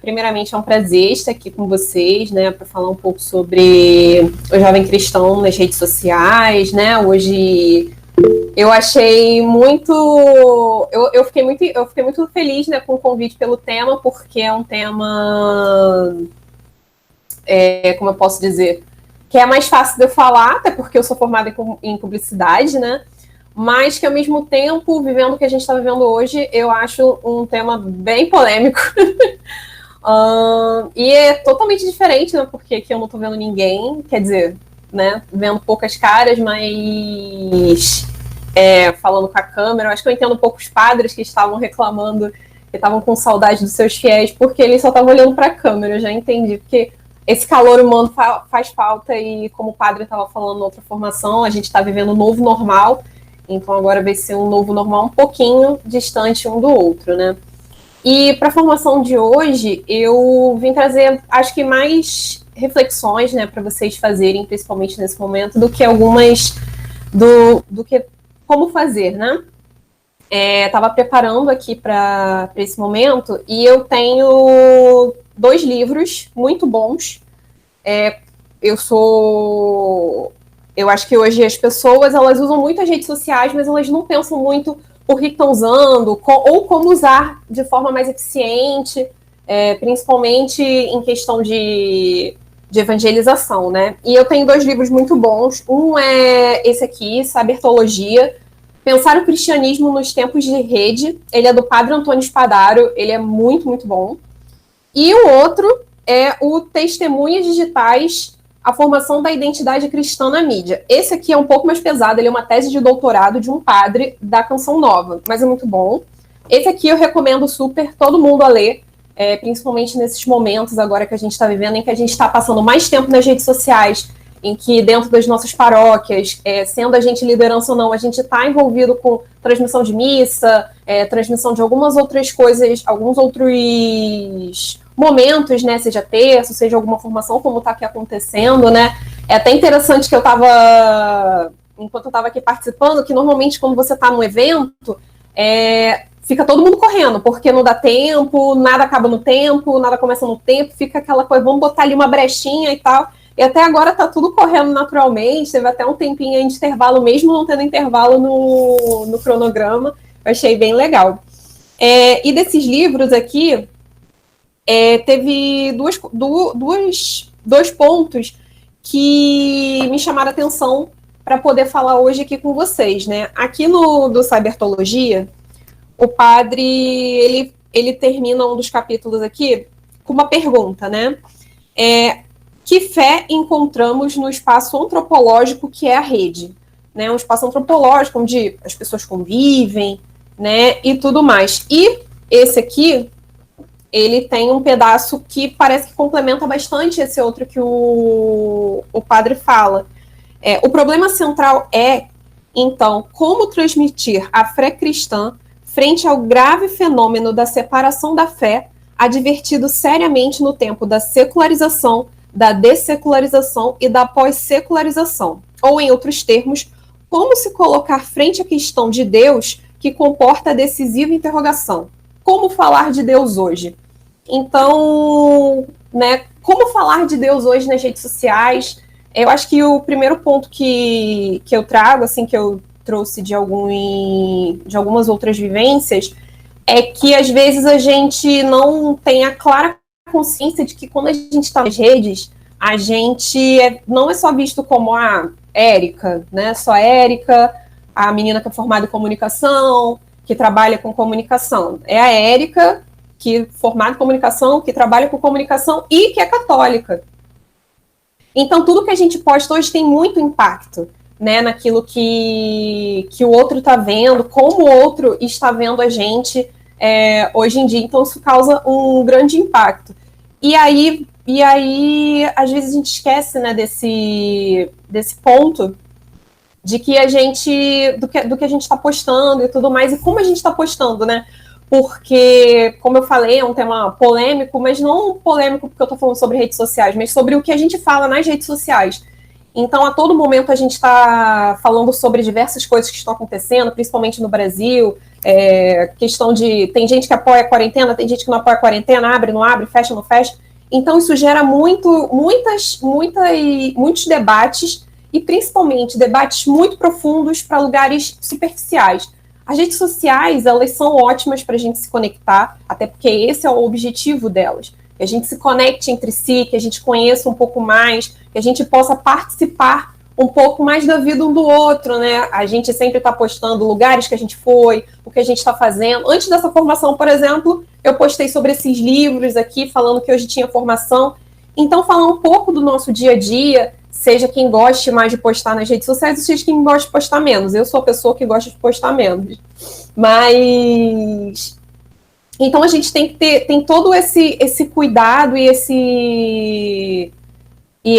Primeiramente, é um prazer estar aqui com vocês, né, para falar um pouco sobre o jovem cristão nas redes sociais, né? Hoje eu achei muito, eu fiquei muito feliz, né, com o convite pelo tema, porque é um tema, como eu posso dizer, que é mais fácil de eu falar, até porque eu sou formada em publicidade, né? Mas que, ao mesmo tempo, vivendo o que a gente está vivendo hoje, eu acho um tema bem polêmico. E é totalmente diferente, né? Porque aqui eu não estou vendo ninguém, quer dizer, né? Vendo poucas caras, mas falando com a câmera. Eu acho que eu entendo um pouco os padres que estavam reclamando, que estavam com saudade dos seus fiéis, porque eles só estavam olhando para a câmera. Eu já entendi, porque esse calor humano faz falta, e como o padre estava falando em outra formação, a gente está vivendo um novo normal. Então agora vai ser um novo normal um pouquinho distante um do outro, né? E para a formação de hoje, eu vim trazer, acho que mais reflexões, né, para vocês fazerem, principalmente nesse momento, do que algumas do que como fazer, né? Estava preparando aqui para esse momento e eu tenho 2 livros muito bons. Eu acho que hoje as pessoas, elas usam muito as redes sociais, mas elas não pensam muito por que estão usando, ou como usar de forma mais eficiente, principalmente em questão de evangelização, né? E eu tenho 2 livros muito bons. Um é esse aqui, Sabertologia, Pensar o Cristianismo nos Tempos de Rede. Ele é do Padre Antônio Spadaro, ele é muito, muito bom. E o outro é o Testemunhas Digitais, a formação da identidade cristã na mídia. Esse aqui é um pouco mais pesado, ele é uma tese de doutorado de um padre da Canção Nova, mas é muito bom. Esse aqui eu recomendo super todo mundo a ler, principalmente nesses momentos agora que a gente está vivendo, em que a gente está passando mais tempo nas redes sociais, em que dentro das nossas paróquias, sendo a gente liderança ou não, a gente está envolvido com transmissão de missa, transmissão de algumas outras coisas, alguns outros momentos, né, seja terço, seja alguma formação, como está aqui acontecendo, né? É até interessante que enquanto eu estava aqui participando, que normalmente quando você está num evento, fica todo mundo correndo, porque não dá tempo, nada acaba no tempo, nada começa no tempo, fica aquela coisa, vamos botar ali uma brechinha e tal. E até agora tá tudo correndo naturalmente, teve até um tempinho aí de intervalo, mesmo não tendo intervalo no cronograma, eu achei bem legal. E desses livros aqui, teve dois pontos que me chamaram a atenção para poder falar hoje aqui com vocês, né? Aqui do Cybertologia, o padre, ele termina um dos capítulos aqui com uma pergunta, né? Que fé encontramos no espaço antropológico que é a rede? Né? Um espaço antropológico onde as pessoas convivem, né? E tudo mais. E esse aqui, ele tem um pedaço que parece que complementa bastante esse outro que o padre fala. O problema central então, como transmitir a fé cristã frente ao grave fenômeno da separação da fé, advertido seriamente no tempo da secularização, da dessecularização e da pós-secularização. Ou, em outros termos, como se colocar frente à questão de Deus que comporta a decisiva interrogação. Como falar de Deus hoje? Então, né, como falar de Deus hoje nas redes sociais? Eu acho que o primeiro ponto que eu trago, assim, que eu trouxe de algumas outras vivências, é que às vezes a gente não tem a clara consciência de que quando a gente está nas redes, a gente não é só visto como a Érica, né? Só a Érica, a menina que é formada em comunicação, que trabalha com comunicação. É a Érica, que é formada em comunicação, que trabalha com comunicação e que é católica. Então, tudo que a gente posta hoje tem muito impacto, né, naquilo que o outro está vendo, como o outro está vendo a gente hoje em dia. Então, isso causa um grande impacto. E aí às vezes a gente esquece, né, desse ponto de que do que a gente está postando e tudo mais, e como a gente está postando, né? Porque, como eu falei, é um tema polêmico, mas não polêmico porque eu estou falando sobre redes sociais, mas sobre o que a gente fala nas redes sociais. Então, a todo momento, a gente está falando sobre diversas coisas que estão acontecendo, principalmente no Brasil, questão de... Tem gente que apoia a quarentena, tem gente que não apoia a quarentena, abre, não abre, fecha, não fecha. Então, isso gera muitos debates, e principalmente debates muito profundos para lugares superficiais. As redes sociais, elas são ótimas para a gente se conectar, até porque esse é o objetivo delas. Que a gente se conecte entre si, que a gente conheça um pouco mais, que a gente possa participar um pouco mais da vida um do outro, né? A gente sempre está postando lugares que a gente foi, o que a gente está fazendo. Antes dessa formação, por exemplo, eu postei sobre esses livros aqui, falando que hoje tinha formação. Então, falar um pouco do nosso dia a dia, seja quem goste mais de postar nas redes sociais, seja quem goste de postar menos. Eu sou a pessoa que gosta de postar menos. Mas... Então, a gente tem todo esse cuidado e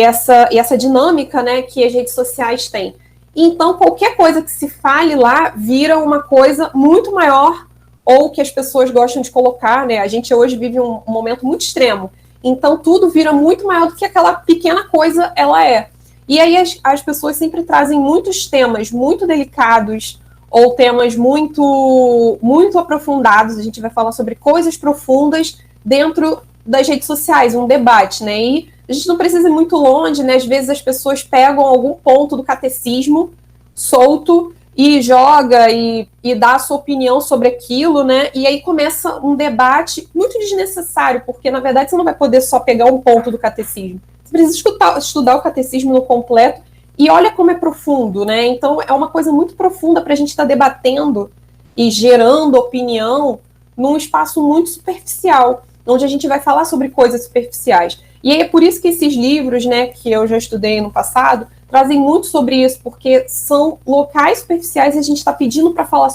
essa dinâmica, né, que as redes sociais têm. Então, qualquer coisa que se fale lá vira uma coisa muito maior, ou que as pessoas gostam de colocar, né? A gente hoje vive um momento muito extremo. Então, tudo vira muito maior do que aquela pequena coisa ela é. E aí as pessoas sempre trazem muitos temas muito delicados, ou temas muito, muito aprofundados. A gente vai falar sobre coisas profundas dentro das redes sociais, um debate, né? E a gente não precisa ir muito longe, né? Às vezes as pessoas pegam algum ponto do catecismo solto e joga e dá a sua opinião sobre aquilo, né? E aí começa um debate muito desnecessário, porque, na verdade, você não vai poder só pegar um ponto do catecismo. Você precisa estudar o catecismo no completo, e olha como é profundo, né? Então, é uma coisa muito profunda para a gente estar debatendo e gerando opinião num espaço muito superficial, onde a gente vai falar sobre coisas superficiais. E aí é por isso que esses livros, né, que eu já estudei no passado, trazem muito sobre isso, porque são locais superficiais e a gente está pedindo para falar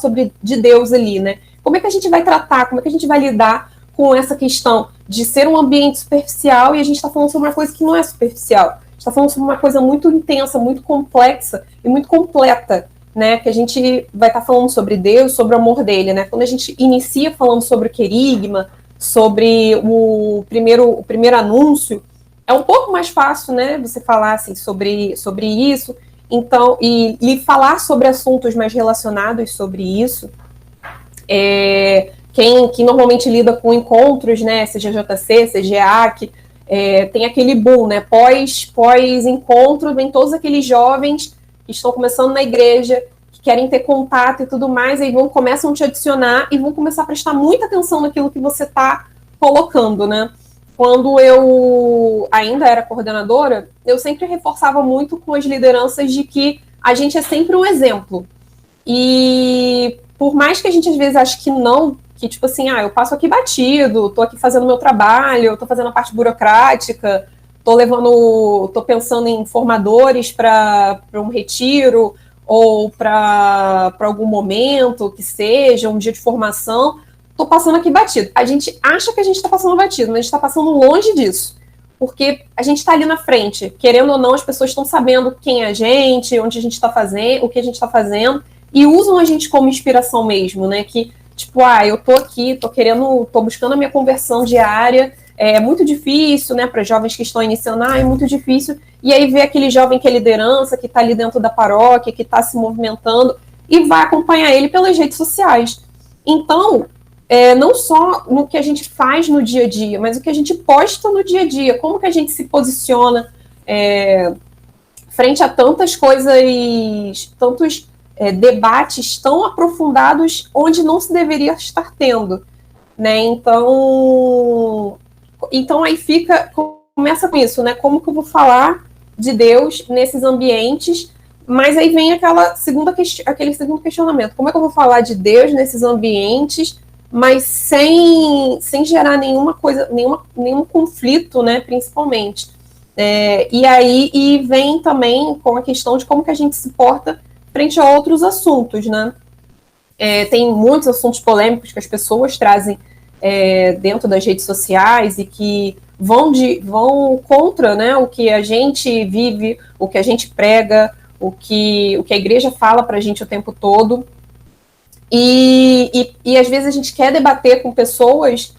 de Deus ali, né? Como é que a gente vai tratar, como é que a gente vai lidar com essa questão de ser um ambiente superficial e a gente está falando sobre uma coisa que não é superficial. Está falando sobre uma coisa muito intensa, muito complexa e muito completa, né? Que a gente vai estar falando sobre Deus, sobre o amor dele, né? Quando a gente inicia falando sobre o querigma, sobre o primeiro anúncio, é um pouco mais fácil, né? Você falar assim, sobre isso, então, e falar sobre assuntos mais relacionados sobre isso. Quem normalmente lida com encontros, né? Seja JC, seja EAC, tem aquele boom, né? Pós-encontro, vem todos aqueles jovens que estão começando na igreja, que querem ter contato e tudo mais, e aí começam a te adicionar e vão começar a prestar muita atenção naquilo que você está colocando, né? Quando eu ainda era coordenadora, eu sempre reforçava muito com as lideranças de que a gente é sempre um exemplo. E por mais que a gente às vezes ache que não, que tipo assim, eu passo aqui batido, tô aqui fazendo meu trabalho, tô fazendo a parte burocrática, tô pensando em formadores para um retiro ou para algum momento que seja, um dia de formação, tô passando aqui batido. A gente acha que a gente tá passando batido, mas a gente tá passando longe disso, porque a gente tá ali na frente, querendo ou não, as pessoas estão sabendo quem é a gente, onde a gente tá fazendo, o que a gente tá fazendo, e usam a gente como inspiração mesmo, né, que tipo, eu tô aqui, tô buscando a minha conversão diária, é muito difícil, né, para jovens que estão iniciando, é muito difícil, e aí vê aquele jovem que é liderança, que tá ali dentro da paróquia, que tá se movimentando, e vai acompanhar ele pelas redes sociais. Então, não só no que a gente faz no dia a dia, mas o que a gente posta no dia a dia, como que a gente se posiciona frente a tantas coisas, tantos debates tão aprofundados onde não se deveria estar tendo, né? Então aí começa com isso, né? Como que eu vou falar de Deus nesses ambientes? Mas aí vem aquele segundo questionamento: como é que eu vou falar de Deus nesses ambientes, mas sem gerar nenhum conflito, né? Principalmente. E aí vem também com a questão de como que a gente se porta frente a outros assuntos, né? Tem muitos assuntos polêmicos que as pessoas trazem dentro das redes sociais e que vão contra, né, o que a gente vive, o que a gente prega, o que a igreja fala para a gente o tempo todo. E às vezes a gente quer debater com pessoas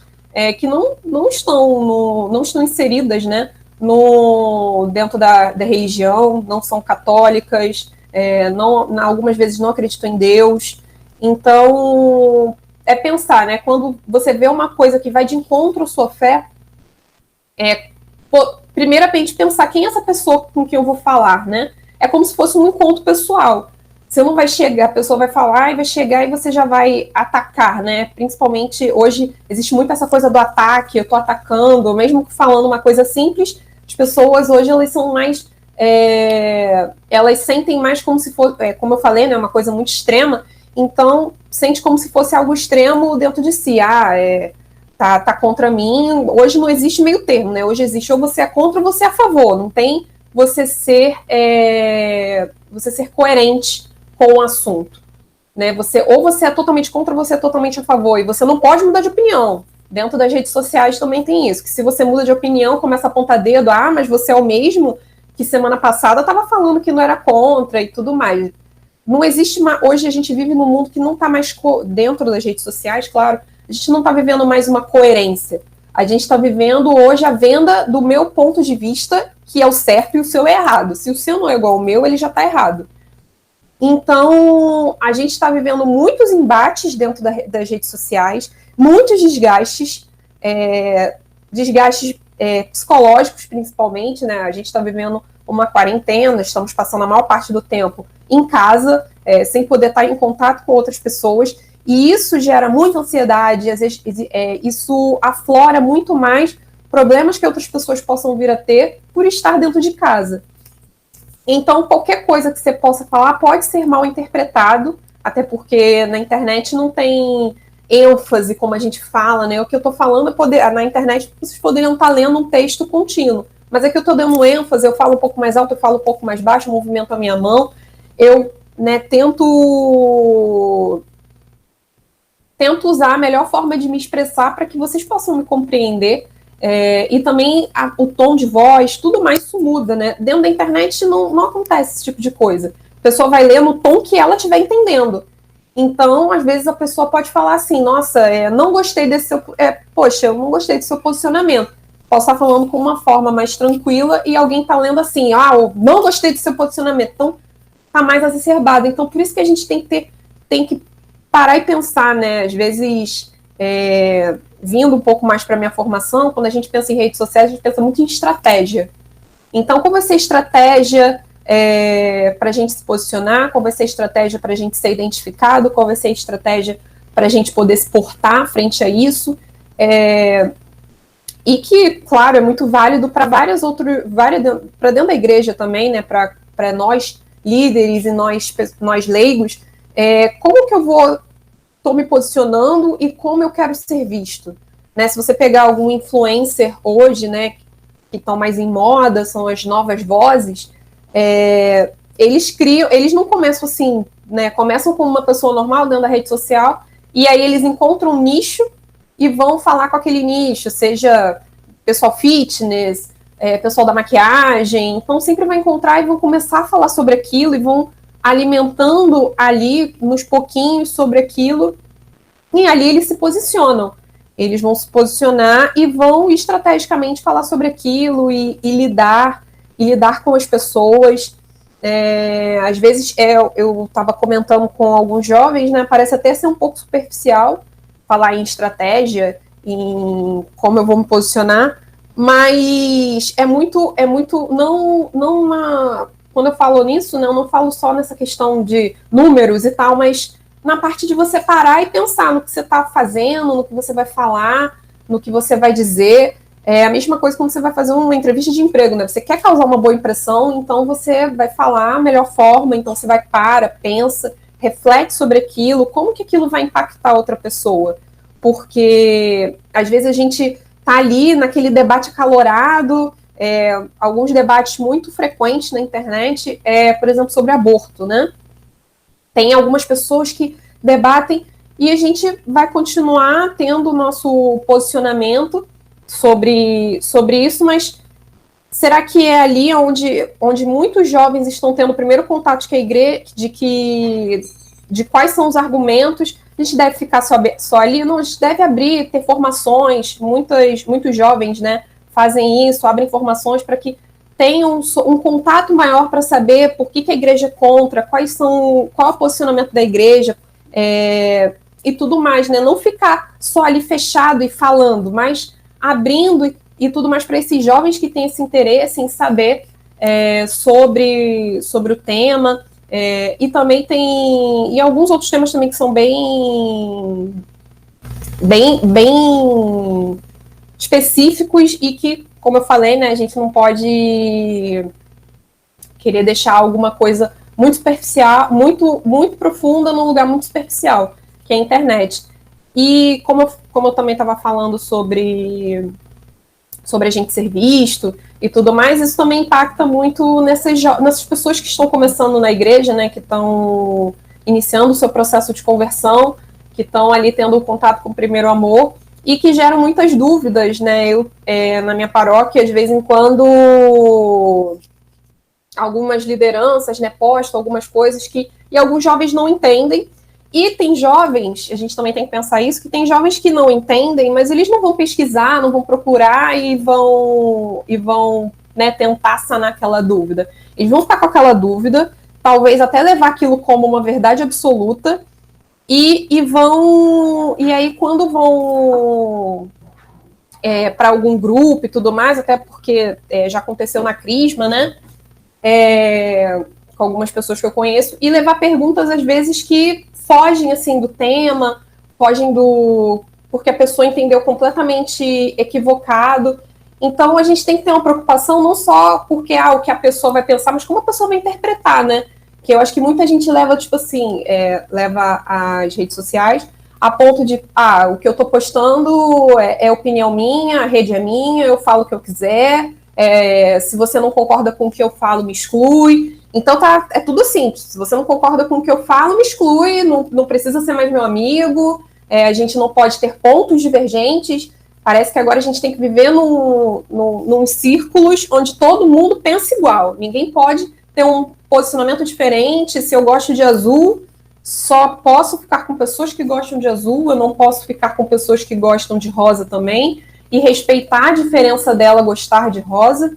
que não estão inseridas, né, dentro da religião, não são católicas, algumas vezes não acreditam em Deus. Então, é pensar, né? Quando você vê uma coisa que vai de encontro à sua fé, primeiramente pensar quem é essa pessoa com quem eu vou falar, né? É como se fosse um encontro pessoal. Você não vai chegar, a pessoa vai falar e vai chegar e você já vai atacar, né? Principalmente hoje existe muito essa coisa do ataque, eu tô atacando, mesmo falando uma coisa simples, as pessoas hoje elas são mais, elas sentem mais como se fosse, como eu falei, né? Uma coisa muito extrema, então sente como se fosse algo extremo dentro de si. Tá contra mim. Hoje não existe meio termo, né? Hoje existe ou você é contra ou você é a favor. Não tem você ser coerente com o assunto, né? Ou você é totalmente contra ou você é totalmente a favor. E você não pode mudar de opinião. Dentro das redes sociais também tem isso, que se você muda de opinião, começa a apontar dedo, mas você é o mesmo que semana passada estava falando que não era contra e tudo mais. Não existe hoje a gente vive num mundo que não está mais dentro das redes sociais, claro. A gente não está vivendo mais uma coerência. A gente está vivendo hoje a venda do meu ponto de vista, que é o certo e o seu é errado. Se o seu não é igual ao meu, ele já está errado. Então, a gente está vivendo muitos embates dentro das redes sociais, muitos desgastes, psicológicos principalmente, né? A gente está vivendo uma quarentena, estamos passando a maior parte do tempo em casa, sem poder estar em contato com outras pessoas, e isso gera muita ansiedade, às vezes isso aflora muito mais problemas que outras pessoas possam vir a ter por estar dentro de casa. Então, qualquer coisa que você possa falar pode ser mal interpretado, até porque na internet não tem ênfase, como a gente fala, né? O que eu estou falando na internet, vocês poderiam estar lendo um texto contínuo, mas é que eu estou dando ênfase, eu falo um pouco mais alto, eu falo um pouco mais baixo, eu movimento a minha mão, eu tento usar a melhor forma de me expressar para que vocês possam me compreender. E também o tom de voz, tudo mais isso muda, né? Dentro da internet não acontece esse tipo de coisa. A pessoa vai ler no tom que ela estiver entendendo. Então, às vezes, a pessoa pode falar assim, nossa, não gostei desse seu... poxa, eu não gostei do seu posicionamento. Posso estar falando com uma forma mais tranquila e alguém está lendo assim, eu não gostei do seu posicionamento. Então, está mais exacerbado. Então, por isso que a gente tem que parar e pensar, né? Às vezes... vindo um pouco mais para a minha formação, quando a gente pensa em redes sociais, a gente pensa muito em estratégia. Então, qual vai ser a estratégia para a gente se posicionar? Qual vai ser a estratégia para a gente ser identificado? Qual vai ser a estratégia para a gente poder se portar frente a isso? E que, claro, é muito válido para para dentro da igreja também, né? Para nós líderes e nós leigos. Como que eu estou me posicionando e como eu quero ser visto, né? Se você pegar algum influencer hoje, né, que estão mais em moda, são as novas vozes, eles não começam assim, né? Começam como uma pessoa normal dentro da rede social e aí eles encontram um nicho e vão falar com aquele nicho, seja pessoal fitness, pessoal da maquiagem, então sempre vai encontrar e vão começar a falar sobre aquilo e vão alimentando ali nos pouquinhos sobre aquilo, e ali eles se posicionam. Eles vão se posicionar e vão estrategicamente falar sobre aquilo e lidar com as pessoas. Às vezes, eu estava comentando com alguns jovens, né, parece até ser um pouco superficial falar em estratégia, em como eu vou me posicionar, mas é muito quando eu falo nisso, né, eu não falo só nessa questão de números e tal, mas na parte de você parar e pensar no que você está fazendo, no que você vai falar, no que você vai dizer. É a mesma coisa quando você vai fazer uma entrevista de emprego, né? Você quer causar uma boa impressão, então você vai falar a melhor forma, então você pensa, reflete sobre aquilo, como que aquilo vai impactar outra pessoa. Porque às vezes a gente tá ali naquele debate acalorado, alguns debates muito frequentes na internet, por exemplo, sobre aborto, né? Tem algumas pessoas que debatem e a gente vai continuar tendo o nosso posicionamento sobre isso, mas será que é ali onde muitos jovens estão tendo o primeiro contato com a igreja, de quais são os argumentos? A gente deve ficar só ali? Não, a gente deve abrir, ter formações, muitos jovens, né, fazem isso, abrem informações para que tenham um contato maior para saber por que a igreja é contra, qual é o posicionamento da igreja, e tudo mais, né? Não ficar só ali fechado e falando, mas abrindo e tudo mais para esses jovens que têm esse interesse em saber sobre o tema. E também tem alguns outros temas também que são bem específicos e que, como eu falei, né, a gente não pode querer deixar alguma coisa muito superficial, muito profunda num lugar muito superficial, que é a internet. E como eu também estava falando sobre a gente ser visto e tudo mais, isso também impacta muito nessas pessoas que estão começando na igreja, né, que estão iniciando o seu processo de conversão, que estão ali tendo contato com o primeiro amor, e que geram muitas dúvidas, né? Eu, na minha paróquia, de vez em quando, algumas lideranças, né, postam algumas coisas e alguns jovens não entendem. E tem jovens, a gente também tem que pensar isso, que tem jovens que não entendem, mas eles não vão pesquisar, não vão procurar e vão né, tentar sanar aquela dúvida. Eles vão ficar com aquela dúvida, talvez até levar aquilo como uma verdade absoluta, e aí quando vão para algum grupo e tudo mais, até porque já aconteceu na Crisma, né? Com algumas pessoas que eu conheço, e levar perguntas às vezes que fogem assim do tema, porque a pessoa entendeu completamente equivocado. Então a gente tem que ter uma preocupação não só porque o que a pessoa vai pensar, mas como a pessoa vai interpretar, né? Que eu acho que muita gente leva, tipo assim, leva as redes sociais a ponto de, o que eu tô postando é opinião minha, a rede é minha, eu falo o que eu quiser, se você não concorda com o que eu falo, me exclui. Então é tudo simples, se você não concorda com o que eu falo, me exclui, não precisa ser mais meu amigo, a gente não pode ter pontos divergentes. Parece que agora a gente tem que viver num círculos onde todo mundo pensa igual, ninguém pode ter um posicionamento diferente. Se eu gosto de azul, só posso ficar com pessoas que gostam de azul, eu não posso ficar com pessoas que gostam de rosa também, e respeitar a diferença dela gostar de rosa.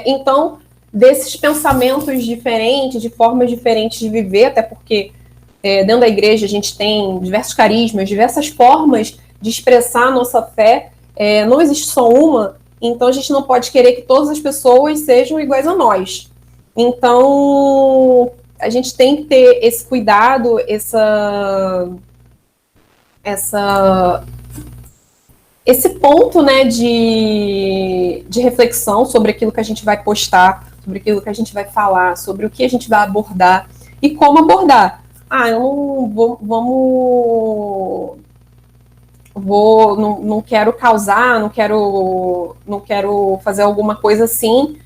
Então, desses pensamentos diferentes, de formas diferentes de viver, até porque dentro da igreja a gente tem diversos carismas, diversas formas de expressar a nossa fé, não existe só uma, então a gente não pode querer que todas as pessoas sejam iguais a nós. Então, a gente tem que ter esse cuidado, esse ponto, né, de reflexão sobre aquilo que a gente vai postar, sobre aquilo que a gente vai falar, sobre o que a gente vai abordar e como abordar. Eu não quero causar, não quero fazer alguma coisa assim.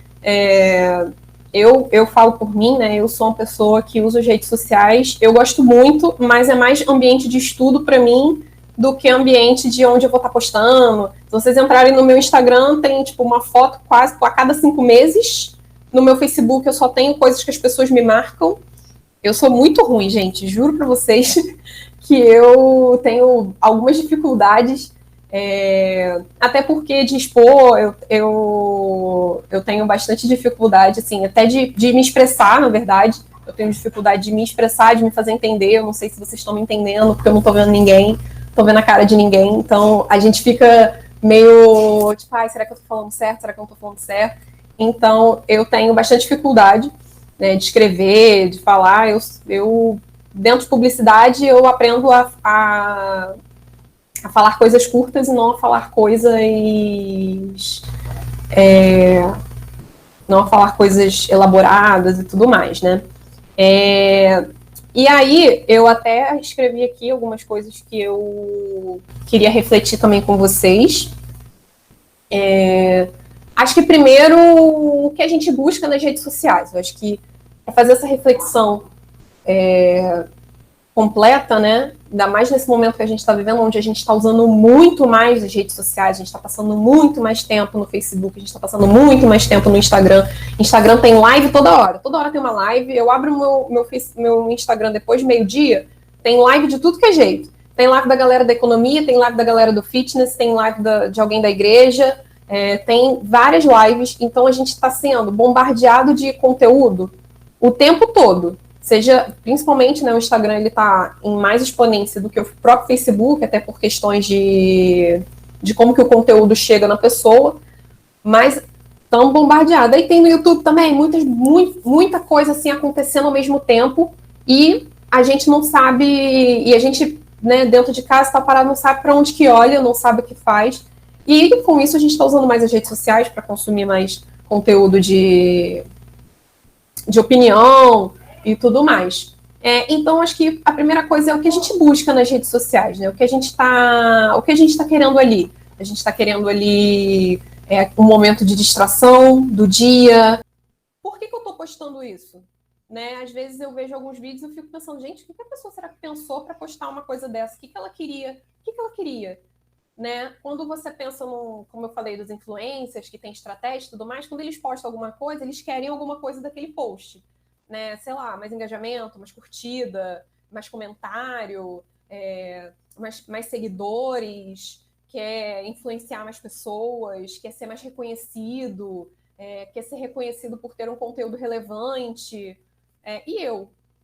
Eu falo por mim, né? Eu sou uma pessoa que usa as redes sociais, eu gosto muito, mas é mais ambiente de estudo para mim do que ambiente de onde eu vou estar postando. Se vocês entrarem no meu Instagram, tem tipo uma foto quase a cada 5 meses. No meu Facebook eu só tenho coisas que as pessoas me marcam. Eu sou muito ruim, gente, juro para vocês que eu tenho algumas dificuldades, até porque de expor eu tenho bastante dificuldade, assim, até de me expressar, na verdade. Eu tenho dificuldade de me expressar, de me fazer entender. Eu não sei se vocês estão me entendendo, porque eu não estou vendo ninguém, estou vendo a cara de ninguém. Então a gente fica meio tipo, será que eu estou falando certo? Será que eu não estou falando certo? Então eu tenho bastante dificuldade, né, de escrever, de falar. Eu dentro de publicidade, eu aprendo a falar coisas curtas e não a falar coisas elaboradas e tudo mais, né? E aí, eu até escrevi aqui algumas coisas que eu queria refletir também com vocês. Acho que primeiro, o que a gente busca nas redes sociais. Eu acho que para fazer essa reflexão completa, né? Ainda mais nesse momento que a gente está vivendo, onde a gente está usando muito mais as redes sociais, a gente está passando muito mais tempo no Facebook, a gente está passando muito mais tempo no Instagram. Instagram tem live toda hora tem uma live. Eu abro meu Instagram depois de meio-dia, tem live de tudo que é jeito. Tem live da galera da economia, tem live da galera do fitness, tem live de alguém da igreja, tem várias lives, então a gente está sendo bombardeado de conteúdo o tempo todo. Seja, principalmente, né, o Instagram, ele está em mais exponência do que o próprio Facebook, até por questões de como que o conteúdo chega na pessoa, mas tão bombardeado. Aí tem no YouTube também muita coisa assim acontecendo ao mesmo tempo e a gente não sabe, e a gente, né, dentro de casa está parado, não sabe para onde que olha, não sabe o que faz. E com isso a gente está usando mais as redes sociais para consumir mais conteúdo de opinião e tudo mais. Então, acho que a primeira coisa é o que a gente busca nas redes sociais, né? O que a gente está querendo ali. A gente está querendo ali um momento de distração do dia. Por que eu estou postando isso? Né? Às vezes eu vejo alguns vídeos e eu fico pensando, gente, o que a pessoa será que pensou para postar uma coisa dessa? O que ela queria? O que ela queria? Né? Quando você pensa como eu falei, dos influencers que tem estratégia e tudo mais, quando eles postam alguma coisa, eles querem alguma coisa daquele post, né? Sei lá, mais engajamento, mais curtida, mais comentário, mais seguidores, quer influenciar mais pessoas, quer ser mais reconhecido, quer ser reconhecido por ter um conteúdo relevante.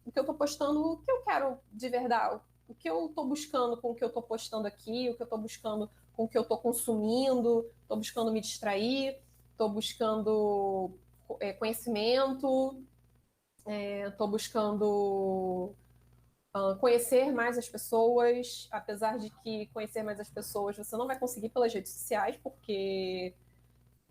O que eu tô postando, o que eu quero de verdade, o que eu estou buscando com o que eu estou postando aqui, o que eu estou buscando com o que eu estou consumindo, estou buscando me distrair, estou buscando conhecimento, estou buscando conhecer mais as pessoas, apesar de que conhecer mais as pessoas você não vai conseguir pelas redes sociais, porque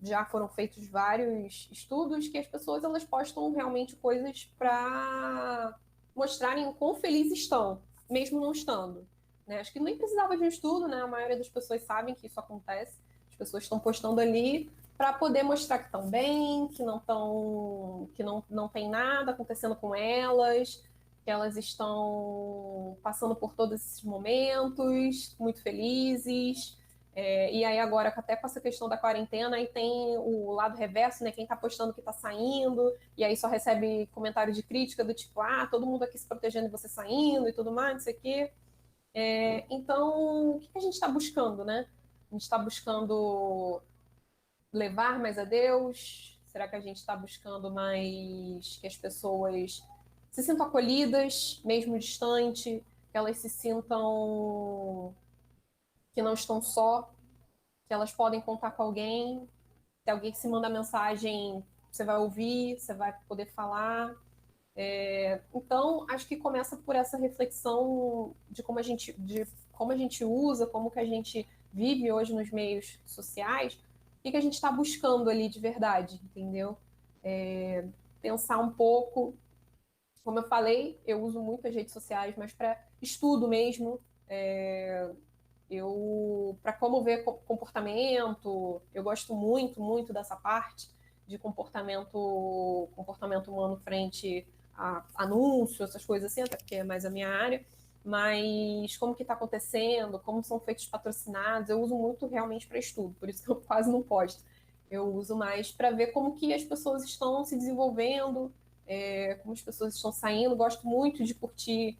já foram feitos vários estudos que as pessoas elas postam realmente coisas para mostrarem o quão felizes estão, mesmo não estando. Né? Acho que nem precisava de um estudo, né? A maioria das pessoas sabem que isso acontece. As pessoas estão postando ali para poder mostrar que estão bem, que não tem nada acontecendo com elas, que elas estão passando por todos esses momentos, muito felizes. E aí agora, até com essa questão da quarentena, aí tem o lado reverso, né? Quem tá postando que tá saindo, e aí só recebe comentário de crítica do tipo, todo mundo aqui se protegendo e você saindo e tudo mais, não sei o quê. Então, o que a gente está buscando, né? A gente está buscando levar mais a Deus? Será que a gente está buscando mais que as pessoas se sintam acolhidas, mesmo distante, que elas se sintam que não estão só, que elas podem contar com alguém, se alguém se manda mensagem, você vai ouvir, você vai poder falar. Então, acho que começa por essa reflexão de como a gente usa, como que a gente vive hoje nos meios sociais, o que a gente está buscando ali de verdade, entendeu? Pensar um pouco, como eu falei, eu uso muito as redes sociais, mas para estudo mesmo, para como ver comportamento, eu gosto muito, muito dessa parte de comportamento humano frente a anúncio, essas coisas assim, até porque é mais a minha área, mas como que está acontecendo, como são feitos patrocinados, eu uso muito realmente para estudo, por isso que eu quase não posto. Eu uso mais para ver como que as pessoas estão se desenvolvendo, como as pessoas estão saindo, gosto muito de curtir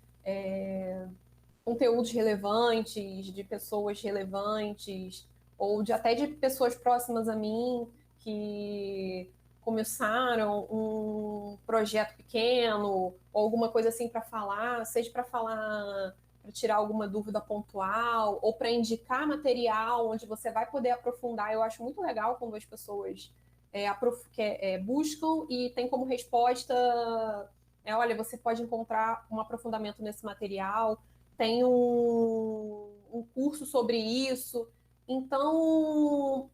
conteúdos relevantes, de pessoas relevantes, ou até de pessoas próximas a mim que começaram um projeto pequeno, ou alguma coisa assim para falar, seja para falar, para tirar alguma dúvida pontual, ou para indicar material onde você vai poder aprofundar. Eu acho muito legal quando as pessoas buscam e tem como resposta olha, você pode encontrar um aprofundamento nesse material, tem um curso sobre isso. Então,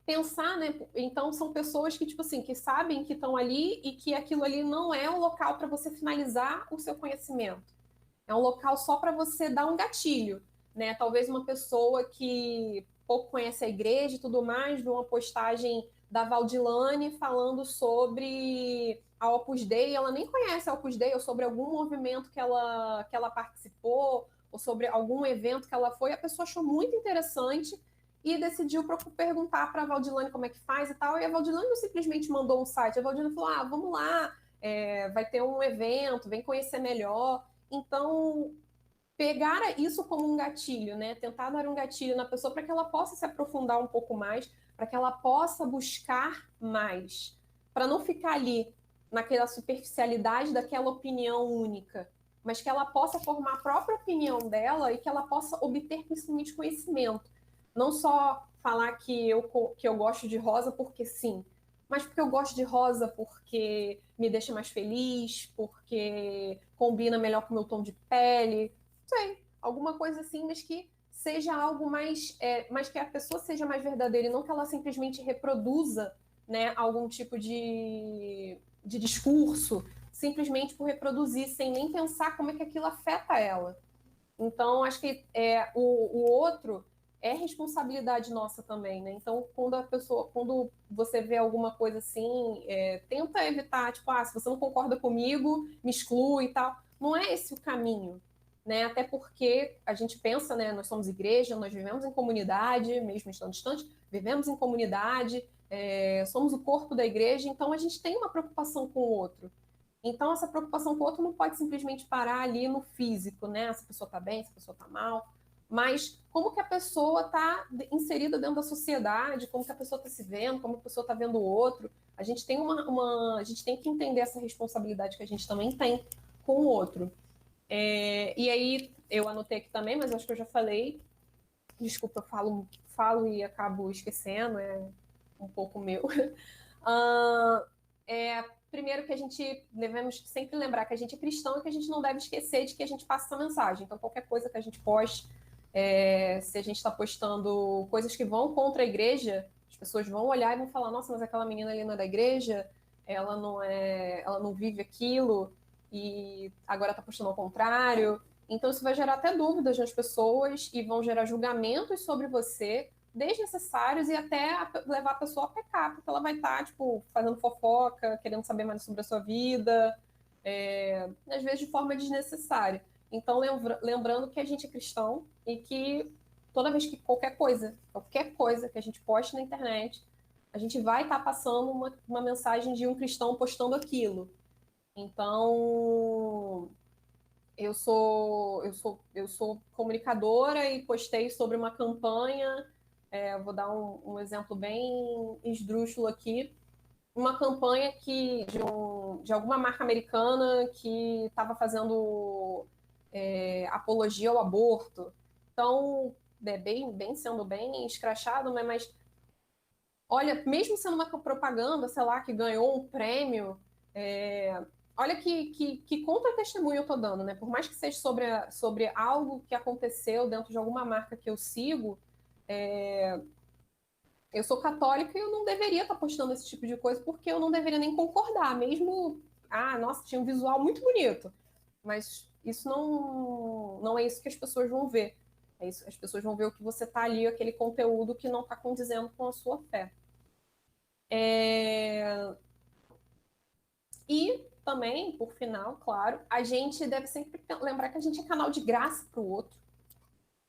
pensar, né? Então, são pessoas que, tipo assim, que sabem que estão ali e que aquilo ali não é um local para você finalizar o seu conhecimento. É um local só para você dar um gatilho, né? Talvez uma pessoa que pouco conhece a igreja e tudo mais, viu uma postagem da Valdilane falando sobre a Opus Dei, ela nem conhece a Opus Dei, ou sobre algum movimento que ela participou, ou sobre algum evento que ela foi, a pessoa achou muito interessante e decidiu perguntar para a Valdilane como é que faz e tal, e a Valdilane não simplesmente mandou um site, a Valdilane falou, vamos lá, vai ter um evento, vem conhecer melhor. Então, pegar isso como um gatilho, né? Tentar dar um gatilho na pessoa para que ela possa se aprofundar um pouco mais, para que ela possa buscar mais, para não ficar ali naquela superficialidade daquela opinião única, mas que ela possa formar a própria opinião dela e que ela possa obter principalmente conhecimento. Não só falar que eu gosto de rosa porque sim, mas porque eu gosto de rosa porque me deixa mais feliz, porque combina melhor com o meu tom de pele, não sei, alguma coisa assim, mas que seja algo mais, mas que a pessoa seja mais verdadeira e não que ela simplesmente reproduza, né, algum tipo de discurso simplesmente por reproduzir, sem nem pensar como é que aquilo afeta ela. Então, acho que o outro é responsabilidade nossa também, né? Então, quando você vê alguma coisa assim, tenta evitar, tipo, se você não concorda comigo, me exclui e tal. Não é esse o caminho, né? Até porque a gente pensa, né? Nós somos igreja, nós vivemos em comunidade, mesmo estando distante, vivemos em comunidade, somos o corpo da igreja, então a gente tem uma preocupação com o outro. Então, essa preocupação com o outro não pode simplesmente parar ali no físico, né? Se a pessoa está bem, se a pessoa está mal. Mas como que a pessoa está inserida dentro da sociedade, como que a pessoa está se vendo, como a pessoa está vendo o outro. A gente tem a gente tem que entender essa responsabilidade que a gente também tem com o outro. E aí, eu anotei aqui também, mas acho que eu já falei. Desculpa, eu falo e acabo esquecendo, é um pouco meu. Primeiro que a gente devemos sempre lembrar que a gente é cristão e que a gente não deve esquecer de que a gente passa essa mensagem. Então, qualquer coisa que a gente poste, se a gente está postando coisas que vão contra a igreja, as pessoas vão olhar e vão falar, nossa, mas aquela menina ali não é da igreja, ela não vive aquilo, e agora está postando ao contrário. Então, isso vai gerar até dúvidas nas pessoas e vão gerar julgamentos sobre você, desnecessários e até levar a pessoa a pecar, porque ela vai estar, tipo, fazendo fofoca, querendo saber mais sobre a sua vida, às vezes de forma desnecessária. Então, lembrando que a gente é cristão e que toda vez que qualquer coisa que a gente poste na internet, a gente vai estar passando uma mensagem de um cristão postando aquilo. Então, eu sou comunicadora e postei sobre uma campanha. Vou dar um exemplo bem esdrúxulo aqui. Uma campanha de alguma marca americana que estava fazendo apologia ao aborto. Então, sendo bem escrachado, né, mas olha, mesmo sendo uma propaganda, sei lá, que ganhou um prêmio, olha que contra-testemunho eu tô dando, né? Por mais que seja sobre algo que aconteceu dentro de alguma marca que eu sigo, eu sou católica e eu não deveria estar postando esse tipo de coisa, porque eu não deveria nem concordar, mesmo. Nossa, tinha um visual muito bonito. Mas isso não é isso que as pessoas vão ver. É isso, as pessoas vão ver o que você está ali, aquele conteúdo que não está condizendo com a sua fé. E também, por final, claro, a gente deve sempre lembrar que a gente é canal de graça para o outro.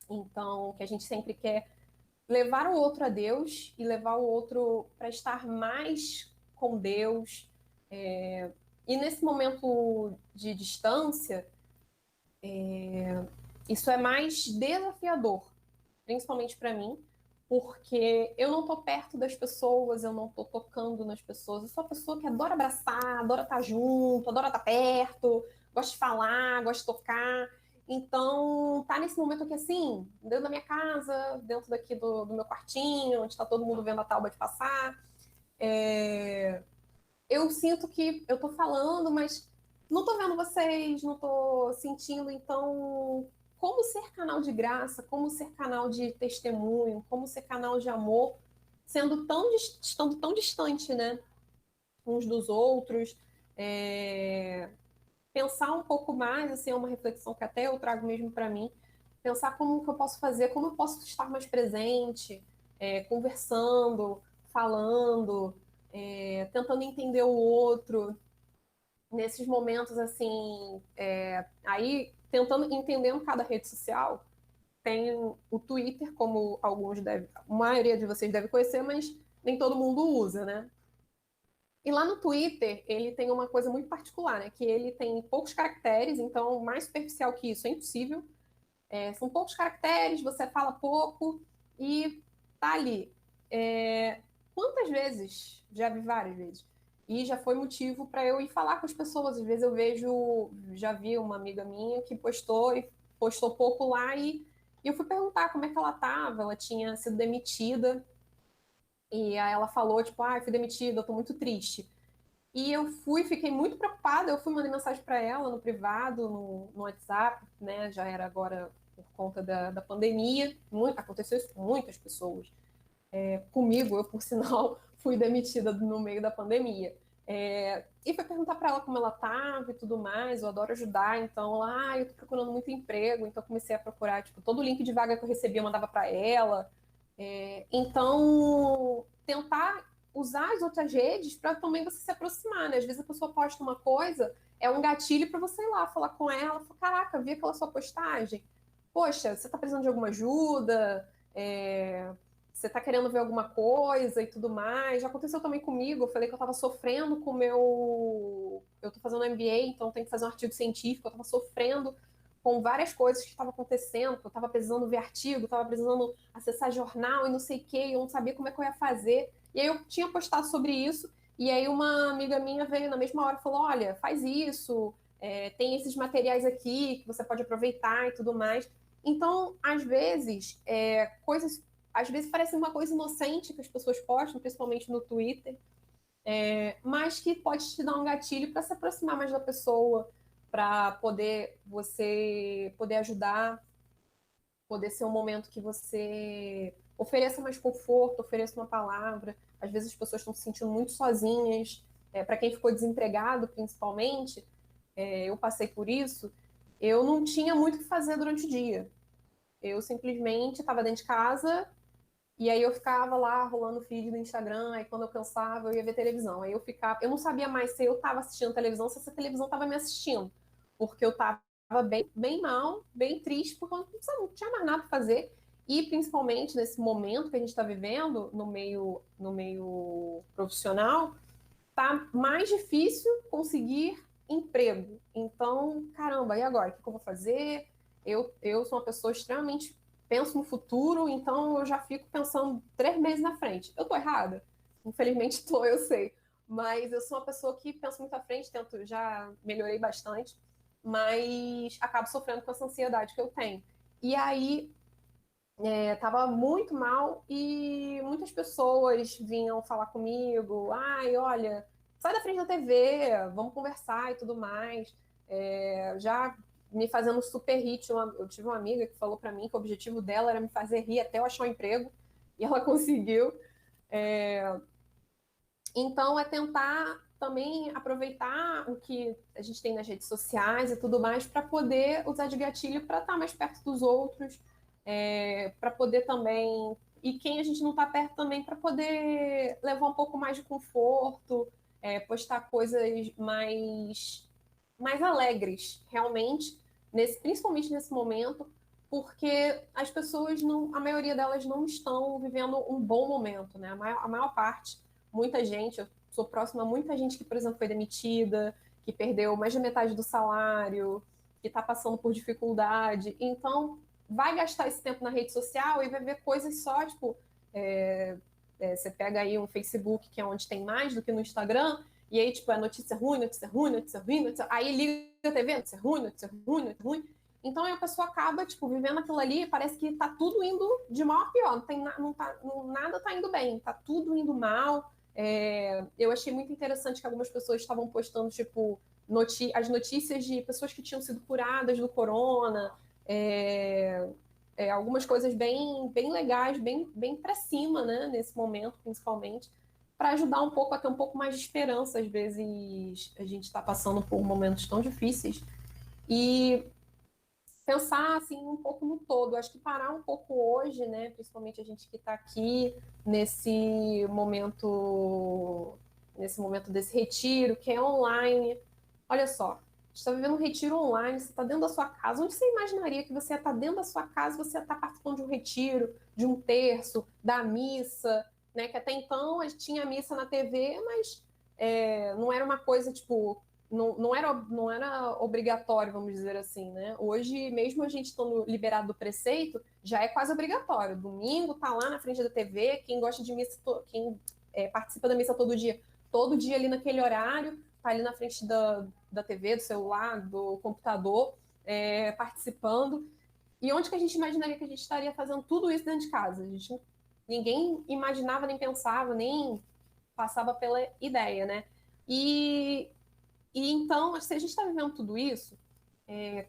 Então, que a gente sempre quer levar o outro a Deus e levar o outro para estar mais com Deus. E nesse momento de distância, isso é mais desafiador, principalmente para mim, porque eu não tô perto das pessoas, eu não tô tocando nas pessoas. Eu sou uma pessoa que adora abraçar, adora estar junto, adora estar perto, gosta de falar, gosta de tocar. Então, tá nesse momento aqui assim, dentro da minha casa, dentro daqui do meu quartinho, onde tá todo mundo vendo a tábua de passar. Eu sinto que eu tô falando, mas não tô vendo vocês, não tô sentindo. Então, como ser canal de graça, como ser canal de testemunho, como ser canal de amor, estando tão distante, né, uns dos outros. Pensar um pouco mais, assim, é uma reflexão que até eu trago mesmo para mim, pensar como que eu posso fazer, como eu posso estar mais presente, conversando, falando, tentando entender o outro, nesses momentos, assim, aí tentando, entendendo cada rede social. Tem o Twitter, como a maioria de vocês deve conhecer, mas nem todo mundo usa, né? E lá no Twitter, ele tem uma coisa muito particular, né? Que ele tem poucos caracteres, então mais superficial que isso é impossível. São poucos caracteres, você fala pouco e tá ali. Quantas vezes? Já vi várias vezes. E já foi motivo para eu ir falar com as pessoas. Às vezes eu vejo, já vi uma amiga minha que postou e postou pouco lá e eu fui perguntar como é que ela estava. Ela tinha sido demitida e aí ela falou, tipo, fui demitida, eu tô muito triste. E eu fiquei muito preocupada, eu fui mandar mensagem para ela no privado, no WhatsApp, né? Já era agora por conta da pandemia. Aconteceu isso com muitas pessoas. Comigo, eu, por sinal, fui demitida no meio da pandemia. E foi perguntar para ela como ela estava e tudo mais. Eu adoro ajudar, então eu tô procurando muito emprego, então comecei a procurar, tipo, todo o link de vaga que eu recebia eu mandava para ela. Então, tentar usar as outras redes para também você se aproximar, né? Às vezes a pessoa posta uma coisa, é um gatilho para você ir lá falar com ela, falar, caraca, vi aquela sua postagem. Poxa, você está precisando de alguma ajuda? Você está querendo ver alguma coisa e tudo mais. Já aconteceu também comigo, eu falei que eu estava sofrendo com o meu. Eu estou fazendo MBA, então tenho que fazer um artigo científico, eu estava sofrendo com várias coisas que estavam acontecendo, eu estava precisando ver artigo, estava precisando acessar jornal e não sei o que, eu não sabia como é que eu ia fazer. E aí eu tinha postado sobre isso, e aí uma amiga minha veio na mesma hora e falou: olha, faz isso, tem esses materiais aqui que você pode aproveitar e tudo mais. Então, às vezes, coisas às vezes parece uma coisa inocente que as pessoas postam, principalmente no Twitter, mas que pode te dar um gatilho para se aproximar mais da pessoa, para poder você poder ajudar, poder ser um momento que você ofereça mais conforto, ofereça uma palavra. Às vezes as pessoas estão se sentindo muito sozinhas. Para quem ficou desempregado, principalmente, eu passei por isso. Eu não tinha muito o que fazer durante o dia. Eu simplesmente estava dentro de casa e aí eu ficava lá rolando o feed do Instagram, aí quando eu cansava eu ia ver televisão. Aí eu não sabia mais se eu estava assistindo televisão, se essa televisão estava me assistindo, porque eu estava bem, bem mal, bem triste, porque eu não tinha mais nada para fazer. E principalmente nesse momento que a gente está vivendo no meio profissional, tá mais difícil conseguir emprego. Então, caramba, e agora? O que eu vou fazer? Eu sou uma pessoa extremamente penso no futuro, então eu já fico pensando 3 meses na frente. Eu tô errada? Infelizmente tô, eu sei. Mas eu sou uma pessoa que pensa muito à frente, já melhorei bastante, mas acabo sofrendo com essa ansiedade que eu tenho. E aí, tava muito mal e muitas pessoas vinham falar comigo, ai, olha, sai da frente da TV, vamos conversar e tudo mais. Já me fazendo super hit, eu tive uma amiga que falou para mim que o objetivo dela era me fazer rir até eu achar um emprego, e ela conseguiu. Então, é tentar também aproveitar o que a gente tem nas redes sociais e tudo mais para poder usar de gatilho para estar mais perto dos outros, para poder também. E quem a gente não está perto também, para poder levar um pouco mais de conforto, postar coisas mais alegres, realmente, principalmente nesse momento, porque as pessoas, não, a maioria delas não estão vivendo um bom momento, né? A maior parte, muita gente, eu sou próxima a muita gente que, por exemplo, foi demitida, que perdeu mais da metade do salário, que está passando por dificuldade. Então, vai gastar esse tempo na rede social e vai ver coisas só, tipo, você pega aí um Facebook, que é onde tem mais do que no Instagram, e aí, tipo, é notícia ruim, notícia ruim, notícia ruim, notícia... Aí liga a TV, notícia ruim, notícia ruim, notícia ruim. Então aí a pessoa acaba, tipo, vivendo aquilo ali, parece que tá tudo indo de mal a pior, nada tá indo bem, tá tudo indo mal. Eu achei muito interessante que algumas pessoas estavam postando, tipo, as notícias de pessoas que tinham sido curadas do corona, algumas coisas bem, bem legais, bem, bem para cima, né, nesse momento, principalmente, para ajudar um pouco a ter um pouco mais de esperança. Às vezes a gente está passando por momentos tão difíceis e pensar assim um pouco no todo. Acho que parar um pouco hoje, né, principalmente a gente que está aqui nesse momento desse retiro, que é online. Olha só, você está vivendo um retiro online, você está dentro da sua casa. Onde você imaginaria que você ia estar dentro da sua casa, você ia estar participando de um retiro, de um terço, da missa, né? Que até então a gente tinha a missa na TV, mas não era uma coisa tipo não era obrigatório, vamos dizer assim, né? Hoje, mesmo a gente estando liberado do preceito, já é quase obrigatório. Domingo tá lá na frente da TV, quem gosta de missa, quem participa da missa todo dia ali naquele horário, tá ali na frente da TV, do celular, do computador, participando. E onde que a gente imaginaria que a gente estaria fazendo tudo isso dentro de casa? Ninguém imaginava, nem pensava, nem passava pela ideia, né? E então, se a gente está vivendo tudo isso,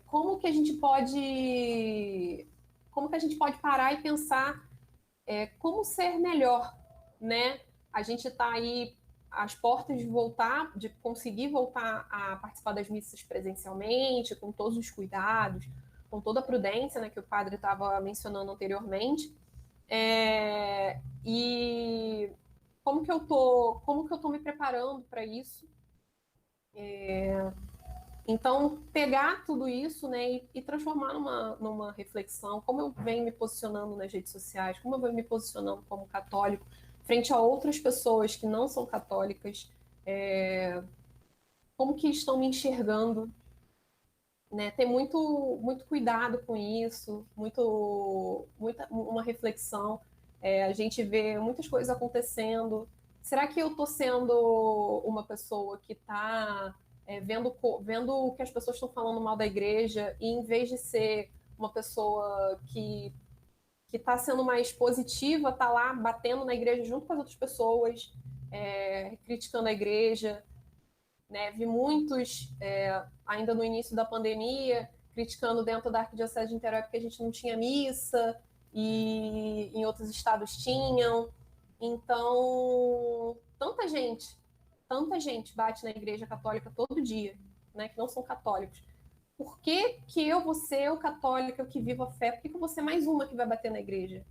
como que a gente pode parar e pensar como ser melhor, né? A gente está aí às portas de conseguir voltar a participar das missas presencialmente, com todos os cuidados, com toda a prudência, né, que o padre estava mencionando anteriormente. E como que eu tô me preparando para isso? Então, pegar tudo isso, né, e transformar numa reflexão, como eu venho me posicionando nas redes sociais, como eu venho me posicionando como católico, frente a outras pessoas que não são católicas, como que estão me enxergando, né? Ter muito cuidado com isso, uma reflexão. A gente vê muitas coisas acontecendo. Será que eu estou sendo uma pessoa que está vendo o que as pessoas estão falando mal da igreja, e em vez de ser uma pessoa que está sendo mais positiva, está lá batendo na igreja junto com as outras pessoas, criticando a igreja, né? Vi muitos, ainda no início da pandemia, criticando dentro da Arquidiocese de Niterói porque a gente não tinha missa, e em outros estados tinham. Então, tanta gente bate na igreja católica todo dia, né, que não são católicos. Por que eu vou ser o católico, eu que vivo a fé? Por que eu vou ser mais uma que vai bater na igreja?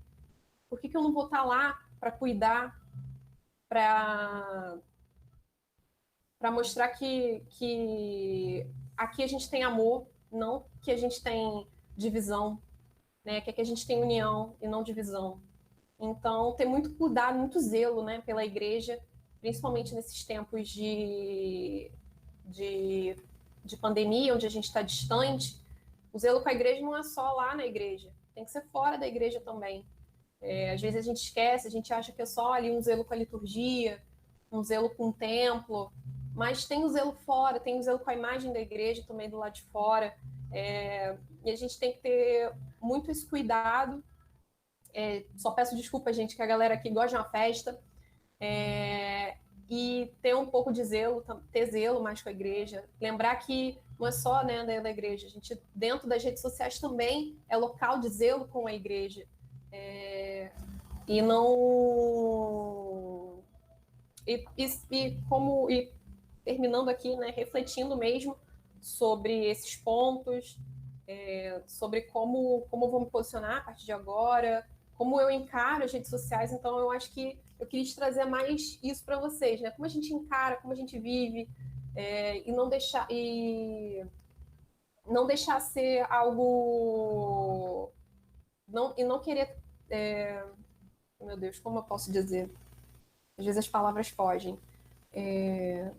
Por que eu não vou estar lá para cuidar, para mostrar que aqui a gente tem amor, não que a gente tem divisão, né? Que aqui a gente tem união e não divisão. Então, ter muito cuidado, muito zelo, né, pela igreja, principalmente nesses tempos de pandemia, onde a gente está distante. O zelo com a igreja não é só lá na igreja, tem que ser fora da igreja também. Às vezes a gente esquece, a gente acha que é só ali um zelo com a liturgia, um zelo com o templo, mas tem o zelo fora, tem o zelo com a imagem da igreja também do lado de fora, e a gente tem que ter muito esse cuidado. Só peço desculpa, gente, que a galera aqui gosta de uma festa, e ter um pouco de zelo, ter zelo mais com a igreja, lembrar que não é só, né, dentro da igreja, a gente, dentro das redes sociais também é local de zelo com a igreja, e não... E terminando aqui, né, refletindo mesmo sobre esses pontos, sobre como eu vou me posicionar a partir de agora, como eu encaro as redes sociais. Então, eu acho que eu queria trazer mais isso para vocês, né? Como a gente encara, como a gente vive, e não deixar ser algo... não querer... meu Deus, como eu posso dizer? Às vezes as palavras fogem. É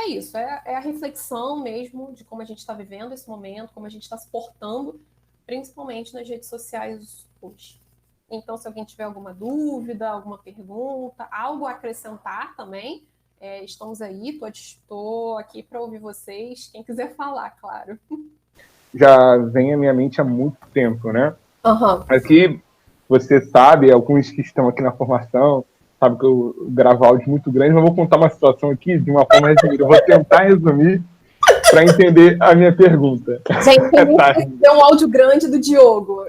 isso, é a reflexão mesmo de como a gente está vivendo esse momento, como a gente está se portando, principalmente nas redes sociais hoje. Então, se alguém tiver alguma dúvida, alguma pergunta, algo a acrescentar também, estamos aí, estou aqui para ouvir vocês, quem quiser falar, claro. Já vem à minha mente há muito tempo, né? Uhum. Aqui, você sabe, alguns que estão aqui na formação, sabe que eu gravo áudio muito grande, mas vou contar uma situação aqui de uma forma resumida. Eu vou tentar resumir para entender a minha pergunta. Gente, tem um áudio grande do Diogo.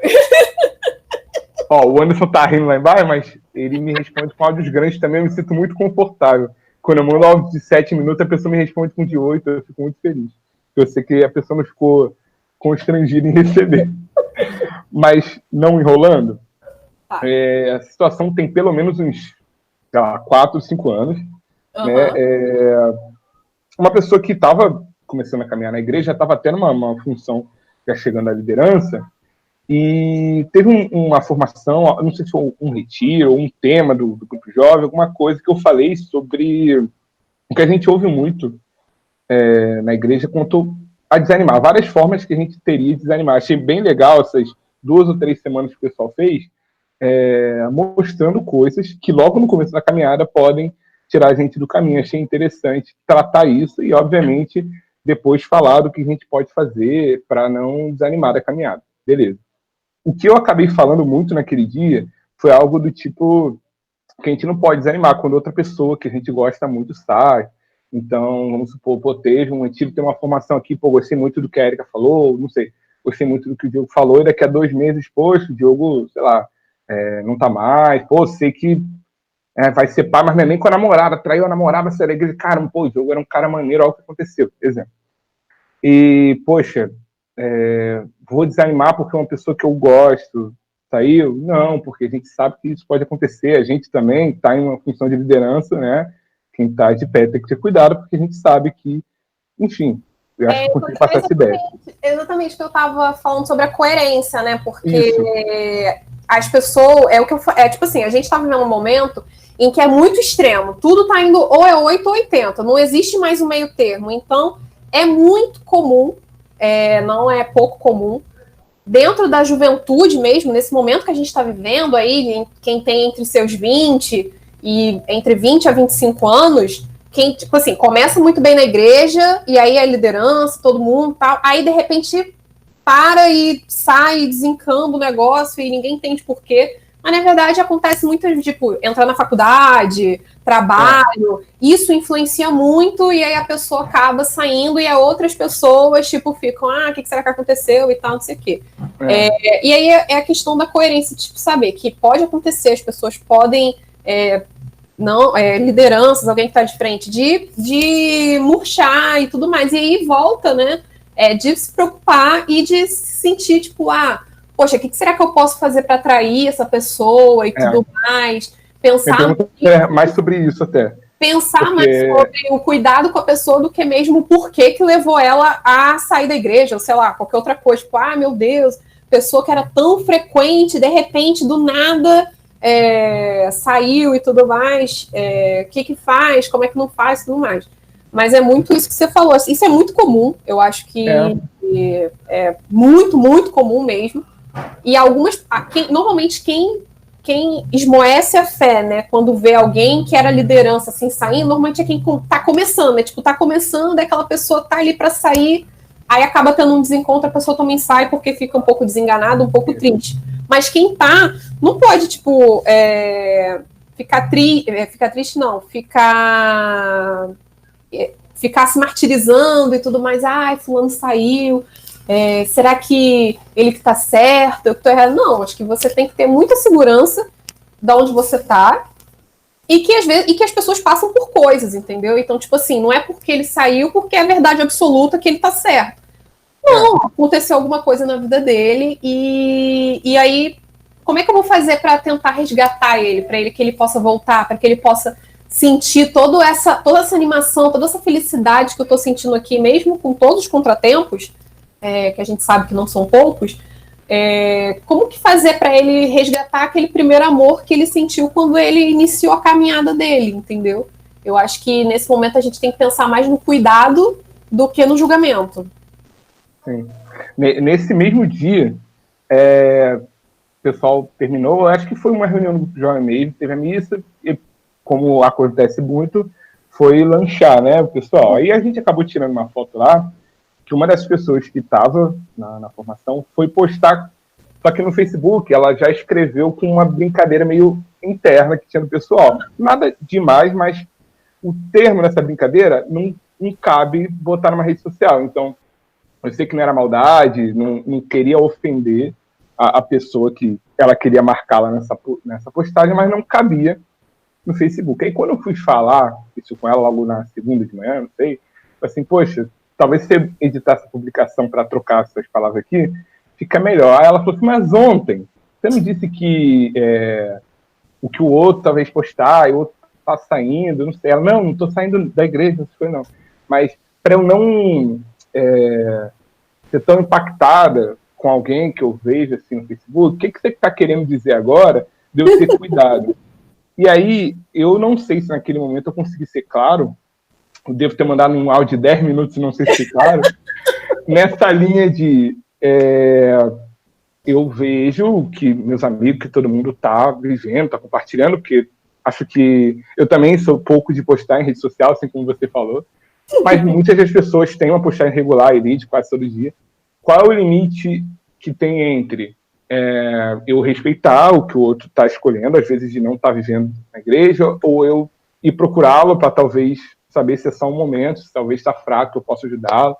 O Anderson tá rindo lá embaixo, mas ele me responde com áudios grandes também, eu me sinto muito confortável. Quando eu mando áudio de 7 minutos, a pessoa me responde com de 8, eu fico muito feliz. Eu sei que a pessoa não ficou constrangida em receber. Mas, não enrolando, a situação tem pelo menos uns, 4, 5 anos. Uhum. Né? Uma pessoa que estava começando a caminhar na igreja, estava tendo uma função, já chegando à liderança, e teve uma formação, não sei se foi um retiro, ou um tema do grupo jovem, alguma coisa que eu falei sobre o que a gente ouve muito na igreja quanto a desanimar. Várias formas que a gente teria de desanimar. Achei bem legal essas 2 ou 3 semanas que o pessoal fez, mostrando coisas que logo no começo da caminhada podem tirar a gente do caminho. Achei interessante tratar isso e, obviamente, depois falar do que a gente pode fazer para não desanimar da caminhada. Beleza. O que eu acabei falando muito naquele dia foi algo do tipo que a gente não pode desanimar quando outra pessoa que a gente gosta muito sai. Então, vamos supor, pô, teve um antigo, tem uma formação aqui, pô, gostei muito do que a Erika falou, não sei, gostei muito do que o Diogo falou, e daqui a 2 meses, poxa, o Diogo, sei lá, não tá mais, pô, sei que vai ser pai, mas não é nem com a namorada, traiu a namorada, saiu da igreja, cara, pô, o Diogo era um cara maneiro, olha o que aconteceu, por exemplo. E, poxa, vou desanimar porque uma pessoa que eu gosto saiu? Não, porque a gente sabe que isso pode acontecer, a gente também está em uma função de liderança, né? Quem está de pé tem que ter cuidado, porque a gente sabe que, enfim, eu acho que eu consegui passar essa ideia. Exatamente o que eu estava falando sobre a coerência, né? Porque Isso. as pessoas, tipo assim, a gente está vivendo um momento em que é muito extremo, tudo está indo ou é 8 ou 80, não existe mais um meio termo, então é muito comum, não é pouco comum, dentro da juventude mesmo, nesse momento que a gente está vivendo aí, quem tem entre seus 20 e entre 20 a 25 anos, quem, tipo assim, começa muito bem na igreja, e aí a liderança, todo mundo tal, aí de repente para e sai, desencamba o negócio e ninguém entende por quê. Mas na verdade acontece muito, tipo, entrar na faculdade, trabalho, isso influencia muito, e aí a pessoa acaba saindo e as outras pessoas, tipo, ficam, o que será que aconteceu e tal, não sei o quê. E aí é a questão da coerência, tipo, saber que pode acontecer, as pessoas podem, lideranças, alguém que está de frente, de murchar e tudo mais, e aí volta, né, de se preocupar e de se sentir, tipo, poxa, o que será que eu posso fazer para atrair essa pessoa e tudo mais? Pensar mais sobre isso até. Pensar mais sobre o cuidado com a pessoa do que mesmo o porquê que levou ela a sair da igreja, ou sei lá, qualquer outra coisa. Tipo, meu Deus, pessoa que era tão frequente, de repente, do nada, saiu e tudo mais. O que faz? Como é que não faz? Tudo mais. Mas é muito isso que você falou. Isso é muito comum. Eu acho que é muito, muito comum mesmo. E normalmente quem esmoece a fé, né, quando vê alguém que era liderança assim saindo, normalmente é quem tá começando, né? Tipo, tá começando, aquela pessoa tá ali para sair, aí acaba tendo um desencontro, a pessoa também sai porque fica um pouco desenganada, um pouco triste. Mas quem tá, não pode, tipo, ficar triste, não, ficar se martirizando e tudo mais, fulano saiu, será que ele que tá certo, eu que tô errado? Não, acho que você tem que ter muita segurança de onde você tá e que às vezes que as pessoas passam por coisas, entendeu? Então, tipo assim, não é porque ele saiu porque é verdade absoluta que ele tá certo. Não, aconteceu alguma coisa na vida dele e aí, como é que eu vou fazer para tentar resgatar ele, para ele que ele possa voltar, para que ele possa sentir toda essa animação, toda essa felicidade que eu tô sentindo aqui, mesmo com todos os contratempos, que a gente sabe que não são poucos, como que fazer para ele resgatar aquele primeiro amor que ele sentiu quando ele iniciou a caminhada dele, entendeu? Eu acho que nesse momento a gente tem que pensar mais no cuidado do que no julgamento. Sim. Nesse mesmo dia, o pessoal terminou, eu acho que foi uma reunião do grupo Jovem mesmo, teve a missa, e como acontece muito, foi lanchar, né, o pessoal. Aí a gente acabou tirando uma foto lá, que uma das pessoas que estava na formação foi postar, só que no Facebook ela já escreveu com uma brincadeira meio interna que tinha no pessoal. Nada demais, mas o termo dessa brincadeira não cabe botar numa rede social. Então, eu sei que não era maldade, não queria ofender a pessoa que ela queria marcá-la nessa postagem, mas não cabia no Facebook. Aí quando eu fui falar isso com ela logo na segunda de manhã, não sei, assim, poxa, talvez você editar essa publicação para trocar essas palavras aqui, fica melhor. Aí ela falou assim, mas ontem, você não disse que o que o outro talvez postar, e o outro tá saindo, não sei. Ela, não tô saindo da igreja, não sei, não. Mas para eu não ser tão impactada com alguém que eu vejo assim no Facebook, o que você está querendo dizer agora de eu ter cuidado? E aí, eu não sei se naquele momento eu consegui ser claro, devo ter mandado um áudio de 10 minutos, não sei se claro, nessa linha de eu vejo que meus amigos, que todo mundo está vivendo, está compartilhando, porque acho que eu também sou pouco de postar em rede social, assim como você falou, mas muitas das pessoas têm uma postagem regular ali, de quase todo dia. Qual é o limite que tem entre eu respeitar o que o outro está escolhendo, às vezes de não estar vivendo na igreja, ou eu ir procurá-lo para talvez saber se é só um momento, se talvez está fraco, eu posso ajudá-lo.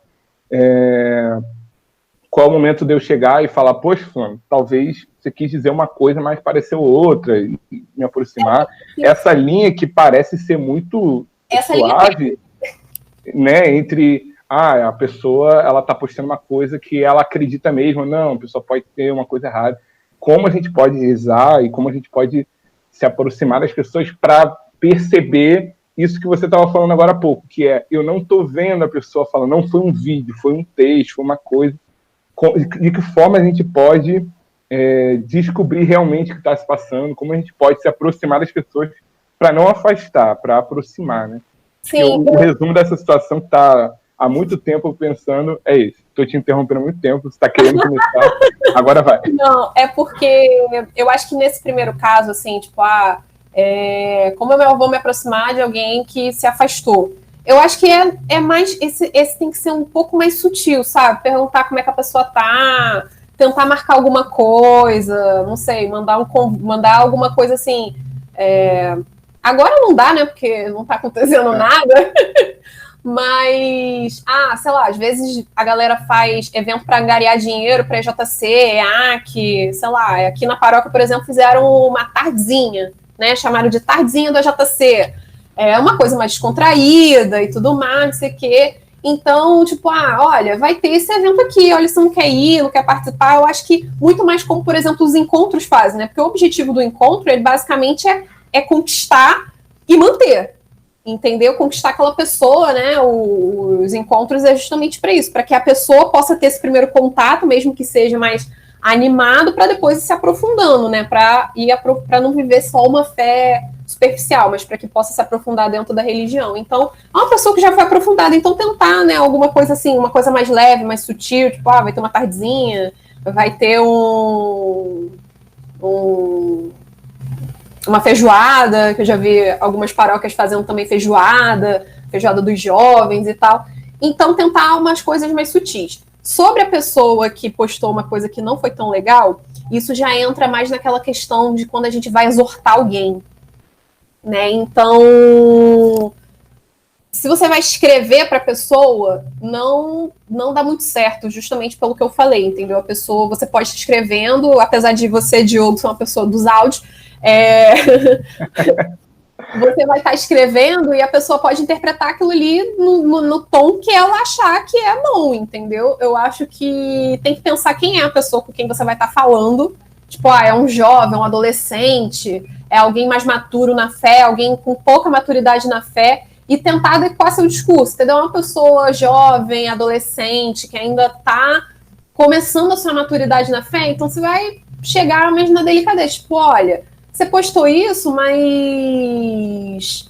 Qual é o momento de eu chegar e falar, poxa, Fulano, talvez você quis dizer uma coisa, mas pareceu outra, e me aproximar. Essa linha que parece ser muito suave, né, entre a pessoa ela está postando uma coisa que ela acredita mesmo, não, a pessoa pode ter uma coisa errada. Como a gente pode rezar e como a gente pode se aproximar das pessoas para perceber isso que você estava falando agora há pouco, que eu não estou vendo a pessoa falando, não foi um vídeo, foi um texto, foi uma coisa. De que forma a gente pode descobrir realmente o que está se passando, como a gente pode se aproximar das pessoas para não afastar, para aproximar, né? Sim. O resumo dessa situação que está há muito tempo pensando é esse. Estou te interrompendo há muito tempo, você está querendo começar, agora vai. Não, é porque eu acho que nesse primeiro caso, assim, tipo, como eu vou me aproximar de alguém que se afastou? Eu acho que é mais. Esse tem que ser um pouco mais sutil, sabe? Perguntar como é que a pessoa tá, tentar marcar alguma coisa, não sei, mandar alguma coisa assim. Agora não dá, né? Porque não tá acontecendo nada. Mas, sei lá, às vezes a galera faz evento para angariar dinheiro para EJC, EAC, sei lá, aqui na paróquia, por exemplo, fizeram uma tardezinha, né? Chamaram de tardezinha do EJC. Uma coisa mais descontraída e tudo mais, não sei o quê. Então, tipo, olha, vai ter esse evento aqui, olha, você não quer ir, não quer participar. Eu acho que muito mais como, por exemplo, os encontros fazem, né? Porque o objetivo do encontro, ele basicamente é conquistar e manter, entendeu? Conquistar aquela pessoa, né? Os encontros é justamente para isso, para que a pessoa possa ter esse primeiro contato, mesmo que seja mais animado, para depois ir se aprofundando, né? Para não viver só uma fé superficial, mas para que possa se aprofundar dentro da religião. Então, é uma pessoa que já foi aprofundada, então tentar, né, alguma coisa assim, uma coisa mais leve, mais sutil, tipo, vai ter uma tardezinha, vai ter uma feijoada, que eu já vi algumas paróquias fazendo também feijoada dos jovens e tal. Então, tentar umas coisas mais sutis. Sobre a pessoa que postou uma coisa que não foi tão legal, isso já entra mais naquela questão de quando a gente vai exortar alguém, né? Então, se você vai escrever para a pessoa, não dá muito certo, justamente pelo que eu falei, entendeu? A pessoa, você pode estar escrevendo, apesar de você, Diogo, ser uma pessoa dos áudios, você vai estar escrevendo e a pessoa pode interpretar aquilo ali no tom que ela achar que é bom, entendeu? Eu acho que tem que pensar quem é a pessoa com quem você vai estar falando. Tipo, é um jovem, um adolescente, é alguém mais maturo na fé, alguém com pouca maturidade na fé, e tentar adequar seu discurso, entendeu? Uma pessoa jovem, adolescente, que ainda está começando a sua maturidade na fé, então você vai chegar mesmo na delicadeza, tipo, olha, você postou isso, mas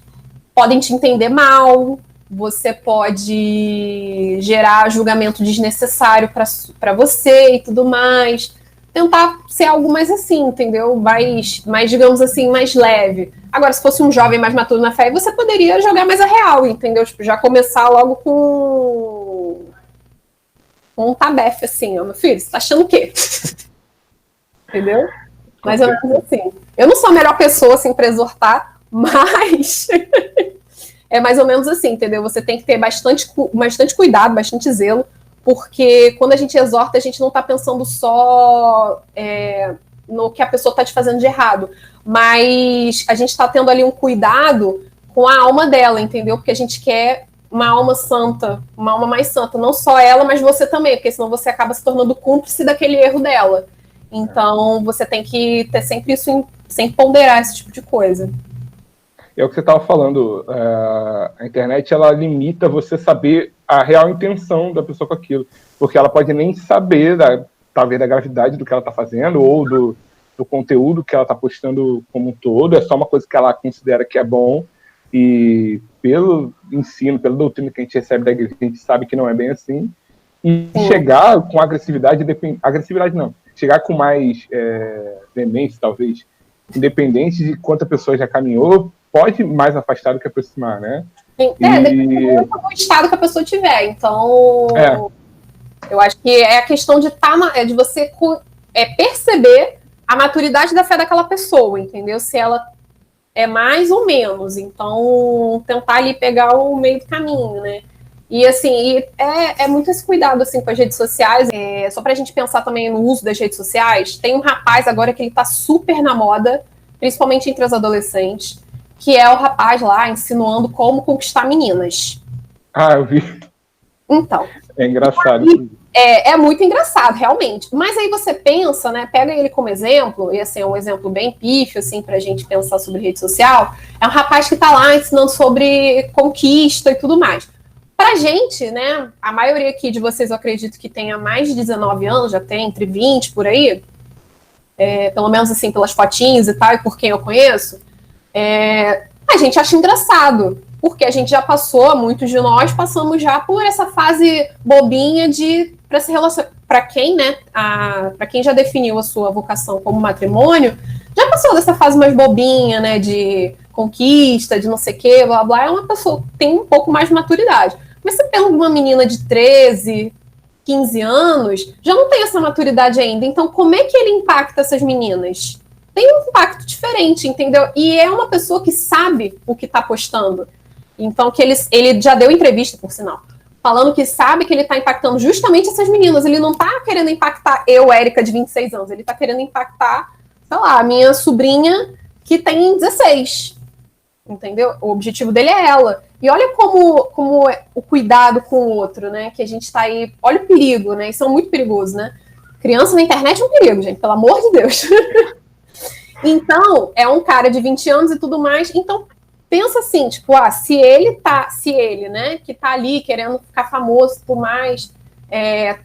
podem te entender mal, você pode gerar julgamento desnecessário para você e tudo mais. Tentar ser algo mais assim, entendeu? Mais, digamos assim, mais leve. Agora, se fosse um jovem mais maturo na fé, você poderia jogar mais a real, entendeu? Tipo, já começar logo com um tabefe, assim, ó, meu filho, você tá achando o quê? Entendeu? Mais ou menos assim. Eu não sou a melhor pessoa, assim, pra exortar, mas é mais ou menos assim, entendeu? Você tem que ter bastante cuidado, bastante zelo, porque quando a gente exorta, a gente não está pensando só no que a pessoa está te fazendo de errado, mas a gente está tendo ali um cuidado com a alma dela, entendeu? Porque a gente quer uma alma santa, uma alma mais santa, não só ela, mas você também, porque senão você acaba se tornando cúmplice daquele erro dela. Então, você tem que ter sempre isso, sempre ponderar esse tipo de coisa. É o que você estava falando, a internet ela limita você saber a real intenção da pessoa com aquilo, porque ela pode nem saber, talvez, da gravidade do que ela está fazendo, ou do conteúdo que ela está postando como um todo, é só uma coisa que ela considera que é bom, E pelo ensino, pela doutrina que a gente recebe da igreja, a gente sabe que não é bem assim. E chegar com agressividade, agressividade não, chegar com mais veemência, talvez, independente de quanta pessoa já caminhou, pode mais afastar do que aproximar, né? Depende muito do estado que a pessoa tiver. Então, eu acho que é a questão de você perceber a maturidade da fé daquela pessoa, entendeu? Se ela é mais ou menos. Então, tentar ali pegar o meio do caminho, né? E, assim, é muito esse cuidado, assim, com as redes sociais. Só pra gente pensar também no uso das redes sociais, tem um rapaz agora que ele tá super na moda, principalmente entre os adolescentes, que é o rapaz lá insinuando como conquistar meninas. Ah, eu vi. Então. É engraçado. É muito engraçado, realmente. Mas aí você pensa, né? Pega ele como exemplo, e assim, é um exemplo bem pífio, assim, pra gente pensar sobre rede social. É um rapaz que tá lá ensinando sobre conquista e tudo mais. Pra gente, né? A maioria aqui de vocês, eu acredito que tenha mais de 19 anos, já tem entre 20 por aí. Pelo menos assim, pelas fotinhas e tal, e por quem eu conheço. A gente acha engraçado, porque a gente já passou, muitos de nós passamos já por essa fase bobinha para se relacionar, para quem, né, para quem já definiu a sua vocação como matrimônio, já passou dessa fase mais bobinha, né, de conquista, de não sei o que, blá blá, é uma pessoa que tem um pouco mais de maturidade. Mas você pega uma menina de 13, 15 anos, já não tem essa maturidade ainda, então como é que ele impacta essas meninas? Tem um impacto diferente, entendeu? E é uma pessoa que sabe o que está postando. Então, que ele já deu entrevista, por sinal, falando que sabe que ele está impactando justamente essas meninas. Ele não está querendo impactar eu, Érica, de 26 anos. Ele está querendo impactar, sei lá, a minha sobrinha, que tem 16. Entendeu? O objetivo dele é ela. E olha como é o cuidado com o outro, né? Que a gente está aí... Olha o perigo, né? Isso é muito perigoso, né? Criança na internet é um perigo, gente. Pelo amor de Deus. Então, é um cara de 20 anos e tudo mais. Então, pensa assim, tipo, se ele, né, que tá ali querendo ficar famoso e tudo mais,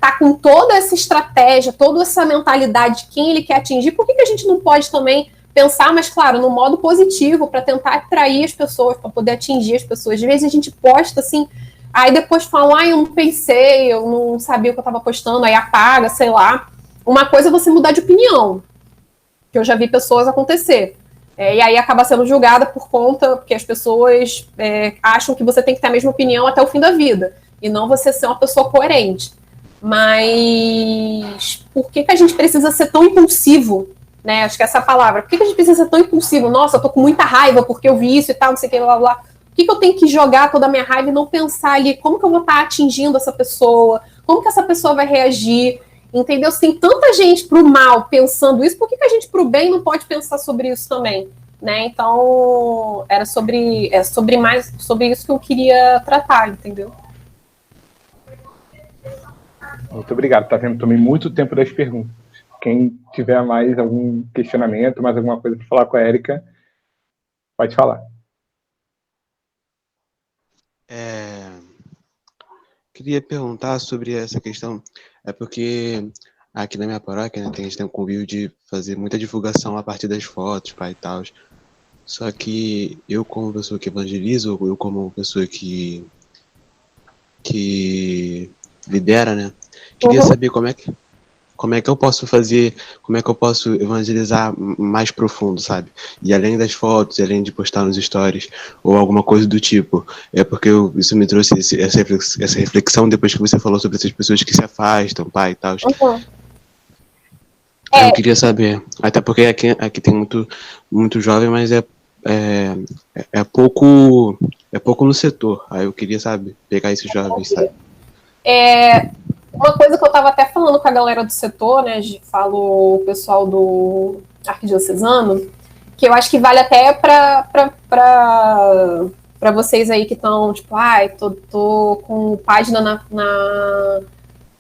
tá com toda essa estratégia, toda essa mentalidade de quem ele quer atingir, por que a gente não pode também pensar, mas claro, no modo positivo, para tentar atrair as pessoas, para poder atingir as pessoas? De vez a gente posta assim, aí depois falam, eu não pensei, eu não sabia o que eu tava postando, aí apaga, sei lá. Uma coisa é você mudar de opinião, que eu já vi pessoas acontecer. E aí acaba sendo julgada porque as pessoas acham que você tem que ter a mesma opinião até o fim da vida, e não você ser uma pessoa coerente. Mas por que a gente precisa ser tão impulsivo? Né? Acho que essa é a palavra. Por que a gente precisa ser tão impulsivo? Nossa, eu tô com muita raiva porque eu vi isso e tal, não sei o que, blá, blá. Por que eu tenho que jogar toda a minha raiva e não pensar ali como que eu vou estar atingindo essa pessoa? Como que essa pessoa vai reagir? Entendeu? Se tem tanta gente pro mal pensando isso, por que a gente pro bem não pode pensar sobre isso também? Né? Então, era sobre isso que eu queria tratar, entendeu? Muito obrigado. Tá vendo? Tomei muito tempo das perguntas. Quem tiver mais algum questionamento, mais alguma coisa para falar com a Érica, pode falar. Queria perguntar sobre essa questão, porque aqui na minha paróquia, né, a gente tem um convívio de fazer muita divulgação a partir das fotos, pai e tal. Só que eu, como pessoa que evangelizo, eu como pessoa que lidera, né, queria saber como é que eu posso fazer, como é que eu posso evangelizar mais profundo, sabe? E além das fotos, além de postar nos stories, ou alguma coisa do tipo. Porque isso me trouxe essa reflexão depois que você falou sobre essas pessoas que se afastam, pai e tal. Eu queria saber, até porque aqui tem muito jovem, mas é pouco no setor. Aí eu queria, sabe, pegar esses jovens, sabe? Uma coisa que eu estava até falando com a galera do setor, né, falou o pessoal do Arquidiocesano, que eu acho que vale até para vocês aí que estão, tipo, tô com página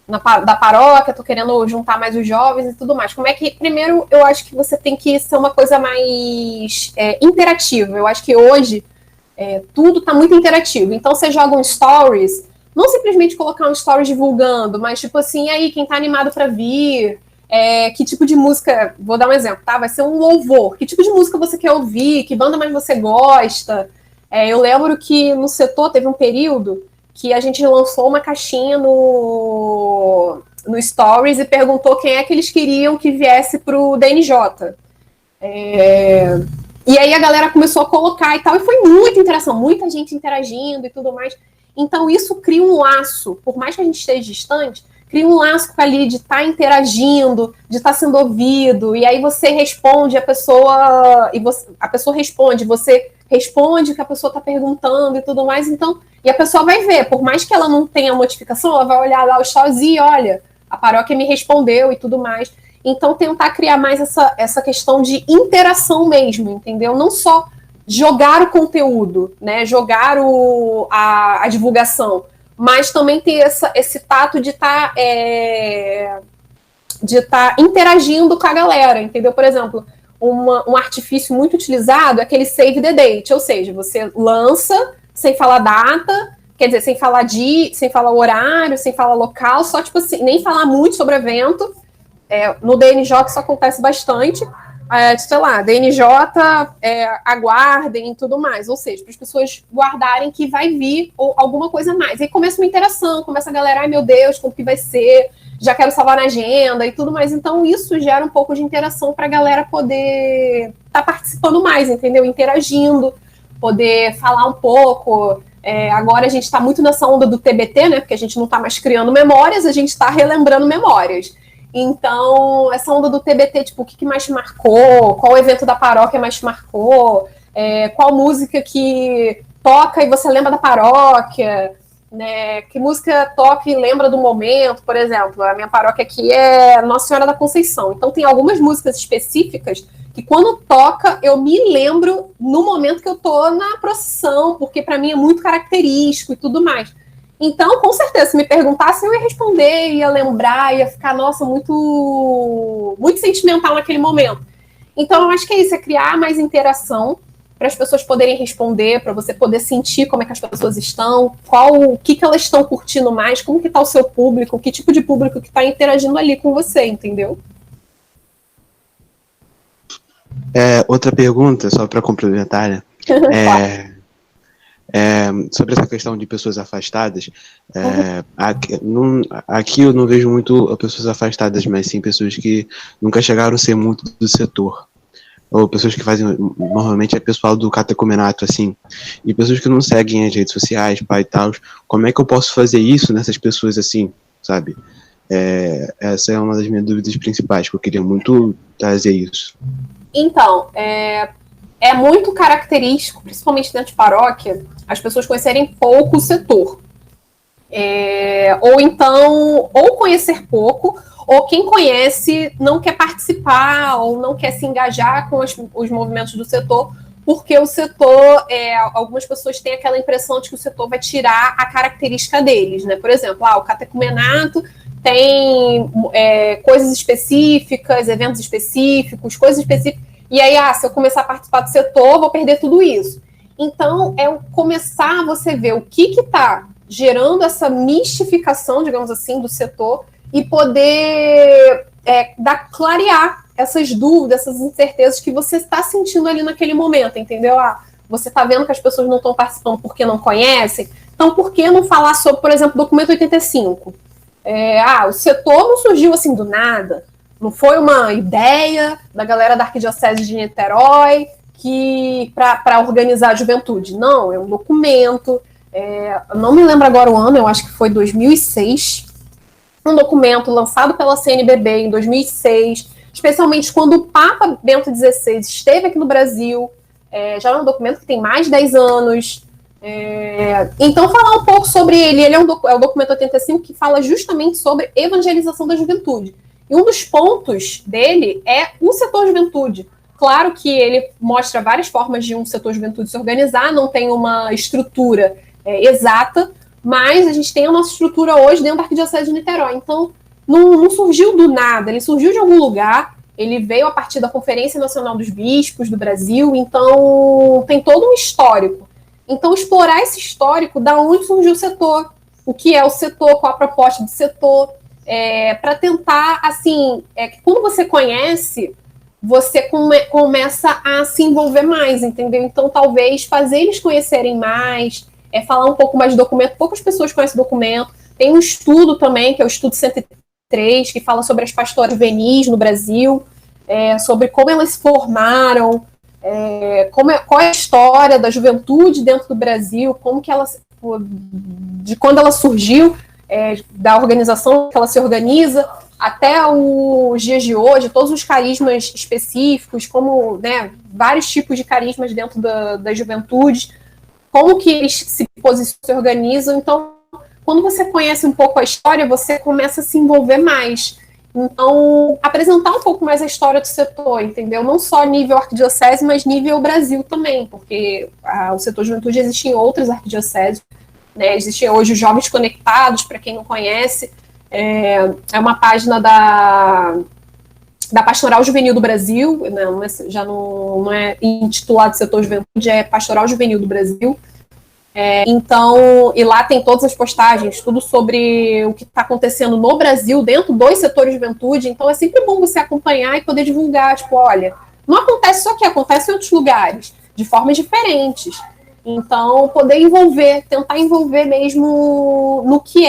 da paróquia, tô querendo juntar mais os jovens e tudo mais. Como é que, primeiro, eu acho que você tem que ser uma coisa mais interativa. Eu acho que hoje tudo está muito interativo. Então, você joga um stories, não simplesmente colocar um story divulgando, mas tipo assim, e aí, quem tá animado para vir? Que tipo de música, vou dar um exemplo, tá? Vai ser um louvor. Que tipo de música você quer ouvir? Que banda mais você gosta? Eu lembro que no setor teve um período que a gente lançou uma caixinha no Stories e perguntou quem é que eles queriam que viesse para o DNJ. E aí a galera começou a colocar e tal, e foi muita interação, muita gente interagindo e tudo mais. Então isso cria um laço, por mais que a gente esteja distante, cria um laço ali de estar interagindo, de estar sendo ouvido, e aí você responde, a pessoa responde, você responde o que a pessoa está perguntando e tudo mais, então, e a pessoa vai ver, por mais que ela não tenha notificação, ela vai olhar lá o stories e olha, a paróquia me respondeu e tudo mais. Então, tentar criar mais essa questão de interação mesmo, entendeu? Não só jogar o conteúdo, né? Jogar a divulgação, mas também ter esse tato de estar interagindo com a galera, entendeu? Por exemplo, um artifício muito utilizado é aquele save the date, ou seja, você lança sem falar data, quer dizer, sem falar horário, sem falar local, só tipo assim, nem falar muito sobre o evento. No DNJ isso acontece bastante, sei lá, DNJ, aguardem e tudo mais, ou seja, para as pessoas guardarem que vai vir ou alguma coisa a mais. Aí começa uma interação, começa a galera, ai meu Deus, como que vai ser, já quero salvar na agenda e tudo mais. Então isso gera um pouco de interação para a galera poder estar participando mais, entendeu? Interagindo, poder falar um pouco. Agora a gente está muito nessa onda do TBT, né? Porque a gente não está mais criando memórias, a gente está relembrando memórias. Então, essa onda do TBT, tipo, o que mais te marcou? Qual evento da paróquia mais te marcou? Qual música que toca e você lembra da paróquia? Né? Que música toca e lembra do momento? Por exemplo, a minha paróquia aqui é Nossa Senhora da Conceição. Então, tem algumas músicas específicas que quando toca, eu me lembro no momento que eu tô na procissão, porque para mim é muito característico e tudo mais. Então, com certeza, se me perguntasse, eu ia responder, ia lembrar, ia ficar, nossa, muito, muito sentimental naquele momento. Então, eu acho que é isso, é criar mais interação para as pessoas poderem responder, para você poder sentir como é que as pessoas estão, o que elas estão curtindo mais, como que está o seu público, que tipo de público que está interagindo ali com você, entendeu? Outra pergunta, só para complementar, né? Sobre essa questão de pessoas afastadas, aqui eu não vejo muito pessoas afastadas, mas sim pessoas que nunca chegaram a ser muito do setor, ou pessoas que fazem, normalmente é pessoal do catecumenato, assim, e pessoas que não seguem as redes sociais, pai e tal. Como é que eu posso fazer isso nessas pessoas assim, sabe? Essa é uma das minhas dúvidas principais, que eu queria muito trazer isso. Então, é muito característico, principalmente dentro de paróquia, as pessoas conhecerem pouco o setor. Ou então, ou conhecer pouco, ou quem conhece não quer participar, ou não quer se engajar com os movimentos do setor, porque o setor, algumas pessoas têm aquela impressão de que o setor vai tirar a característica deles, né? Por exemplo, o catecumenato tem coisas específicas, eventos específicos, coisas específicas, e aí, se eu começar a participar do setor, vou perder tudo isso. Então, começar a você ver o que está gerando essa mistificação, digamos assim, do setor, e poder clarear essas dúvidas, essas incertezas que você está sentindo ali naquele momento, entendeu? Você está vendo que as pessoas não estão participando porque não conhecem, então por que não falar sobre, por exemplo, o documento 85? O setor não surgiu assim do nada, não foi uma ideia da galera da Arquidiocese de Niterói para organizar a juventude. Não, é um documento, não me lembro agora o ano, eu acho que foi 2006, um documento lançado pela CNBB em 2006, especialmente quando o Papa Bento XVI esteve aqui no Brasil, já é um documento que tem mais de 10 anos. Então, falar um pouco sobre ele é o documento 85, que fala justamente sobre evangelização da juventude. E um dos pontos dele é o setor juventude. Claro que ele mostra várias formas de um setor juventude se organizar, não tem uma estrutura exata, mas a gente tem a nossa estrutura hoje dentro da Arquidiocese de Niterói. Então, não surgiu do nada, ele surgiu de algum lugar, ele veio a partir da Conferência Nacional dos Bispos do Brasil, então tem todo um histórico. Então, explorar esse histórico, da onde surgiu o setor, o que é o setor, qual a proposta do setor, para tentar, assim, que quando você conhece, você começa a se envolver mais, entendeu? Então, talvez fazer eles conhecerem mais, falar um pouco mais de documento. Poucas pessoas conhecem documento. Tem um estudo também, que é o Estudo 103, que fala sobre as pastoras juvenis no Brasil, sobre como elas se formaram, qual é a história da juventude dentro do Brasil, como que ela, de quando ela surgiu, da organização que ela se organiza, até os dias de hoje, todos os carismas específicos, como, né, vários tipos de carismas dentro das juventudes, como que eles se posicionam, se organizam. Então, quando você conhece um pouco a história, você começa a se envolver mais. Então, apresentar um pouco mais a história do setor, entendeu? Não só nível arquidiocese, mas nível Brasil também, porque o setor de juventude existe em outras arquidioceses, né? Existem hoje os Jovens Conectados, para quem não conhece, é uma página da Pastoral Juvenil do Brasil, já não é intitulado Setor Juventude, é Pastoral Juvenil do Brasil. Então, e lá tem todas as postagens, tudo sobre o que está acontecendo no Brasil, dentro dos setores de juventude. Então, é sempre bom você acompanhar e poder divulgar, tipo, olha, não acontece só aqui, acontece em outros lugares, de formas diferentes. Então, poder envolver, tentar envolver mesmo no que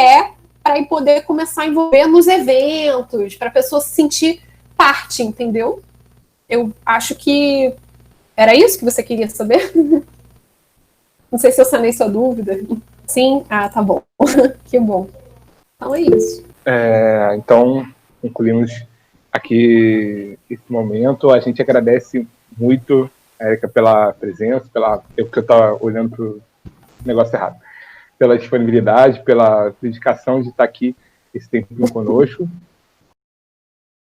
para poder começar a envolver nos eventos, para a pessoa se sentir parte, entendeu? Eu acho que era isso que você queria saber? Não sei se eu sanei sua dúvida. Sim? Ah, tá bom. Que bom. Então é isso. Então, concluímos aqui esse momento. A gente agradece muito, Érica, pela presença, porque eu estava olhando para o negócio errado, pela disponibilidade, pela dedicação de estar aqui esse tempinho conosco.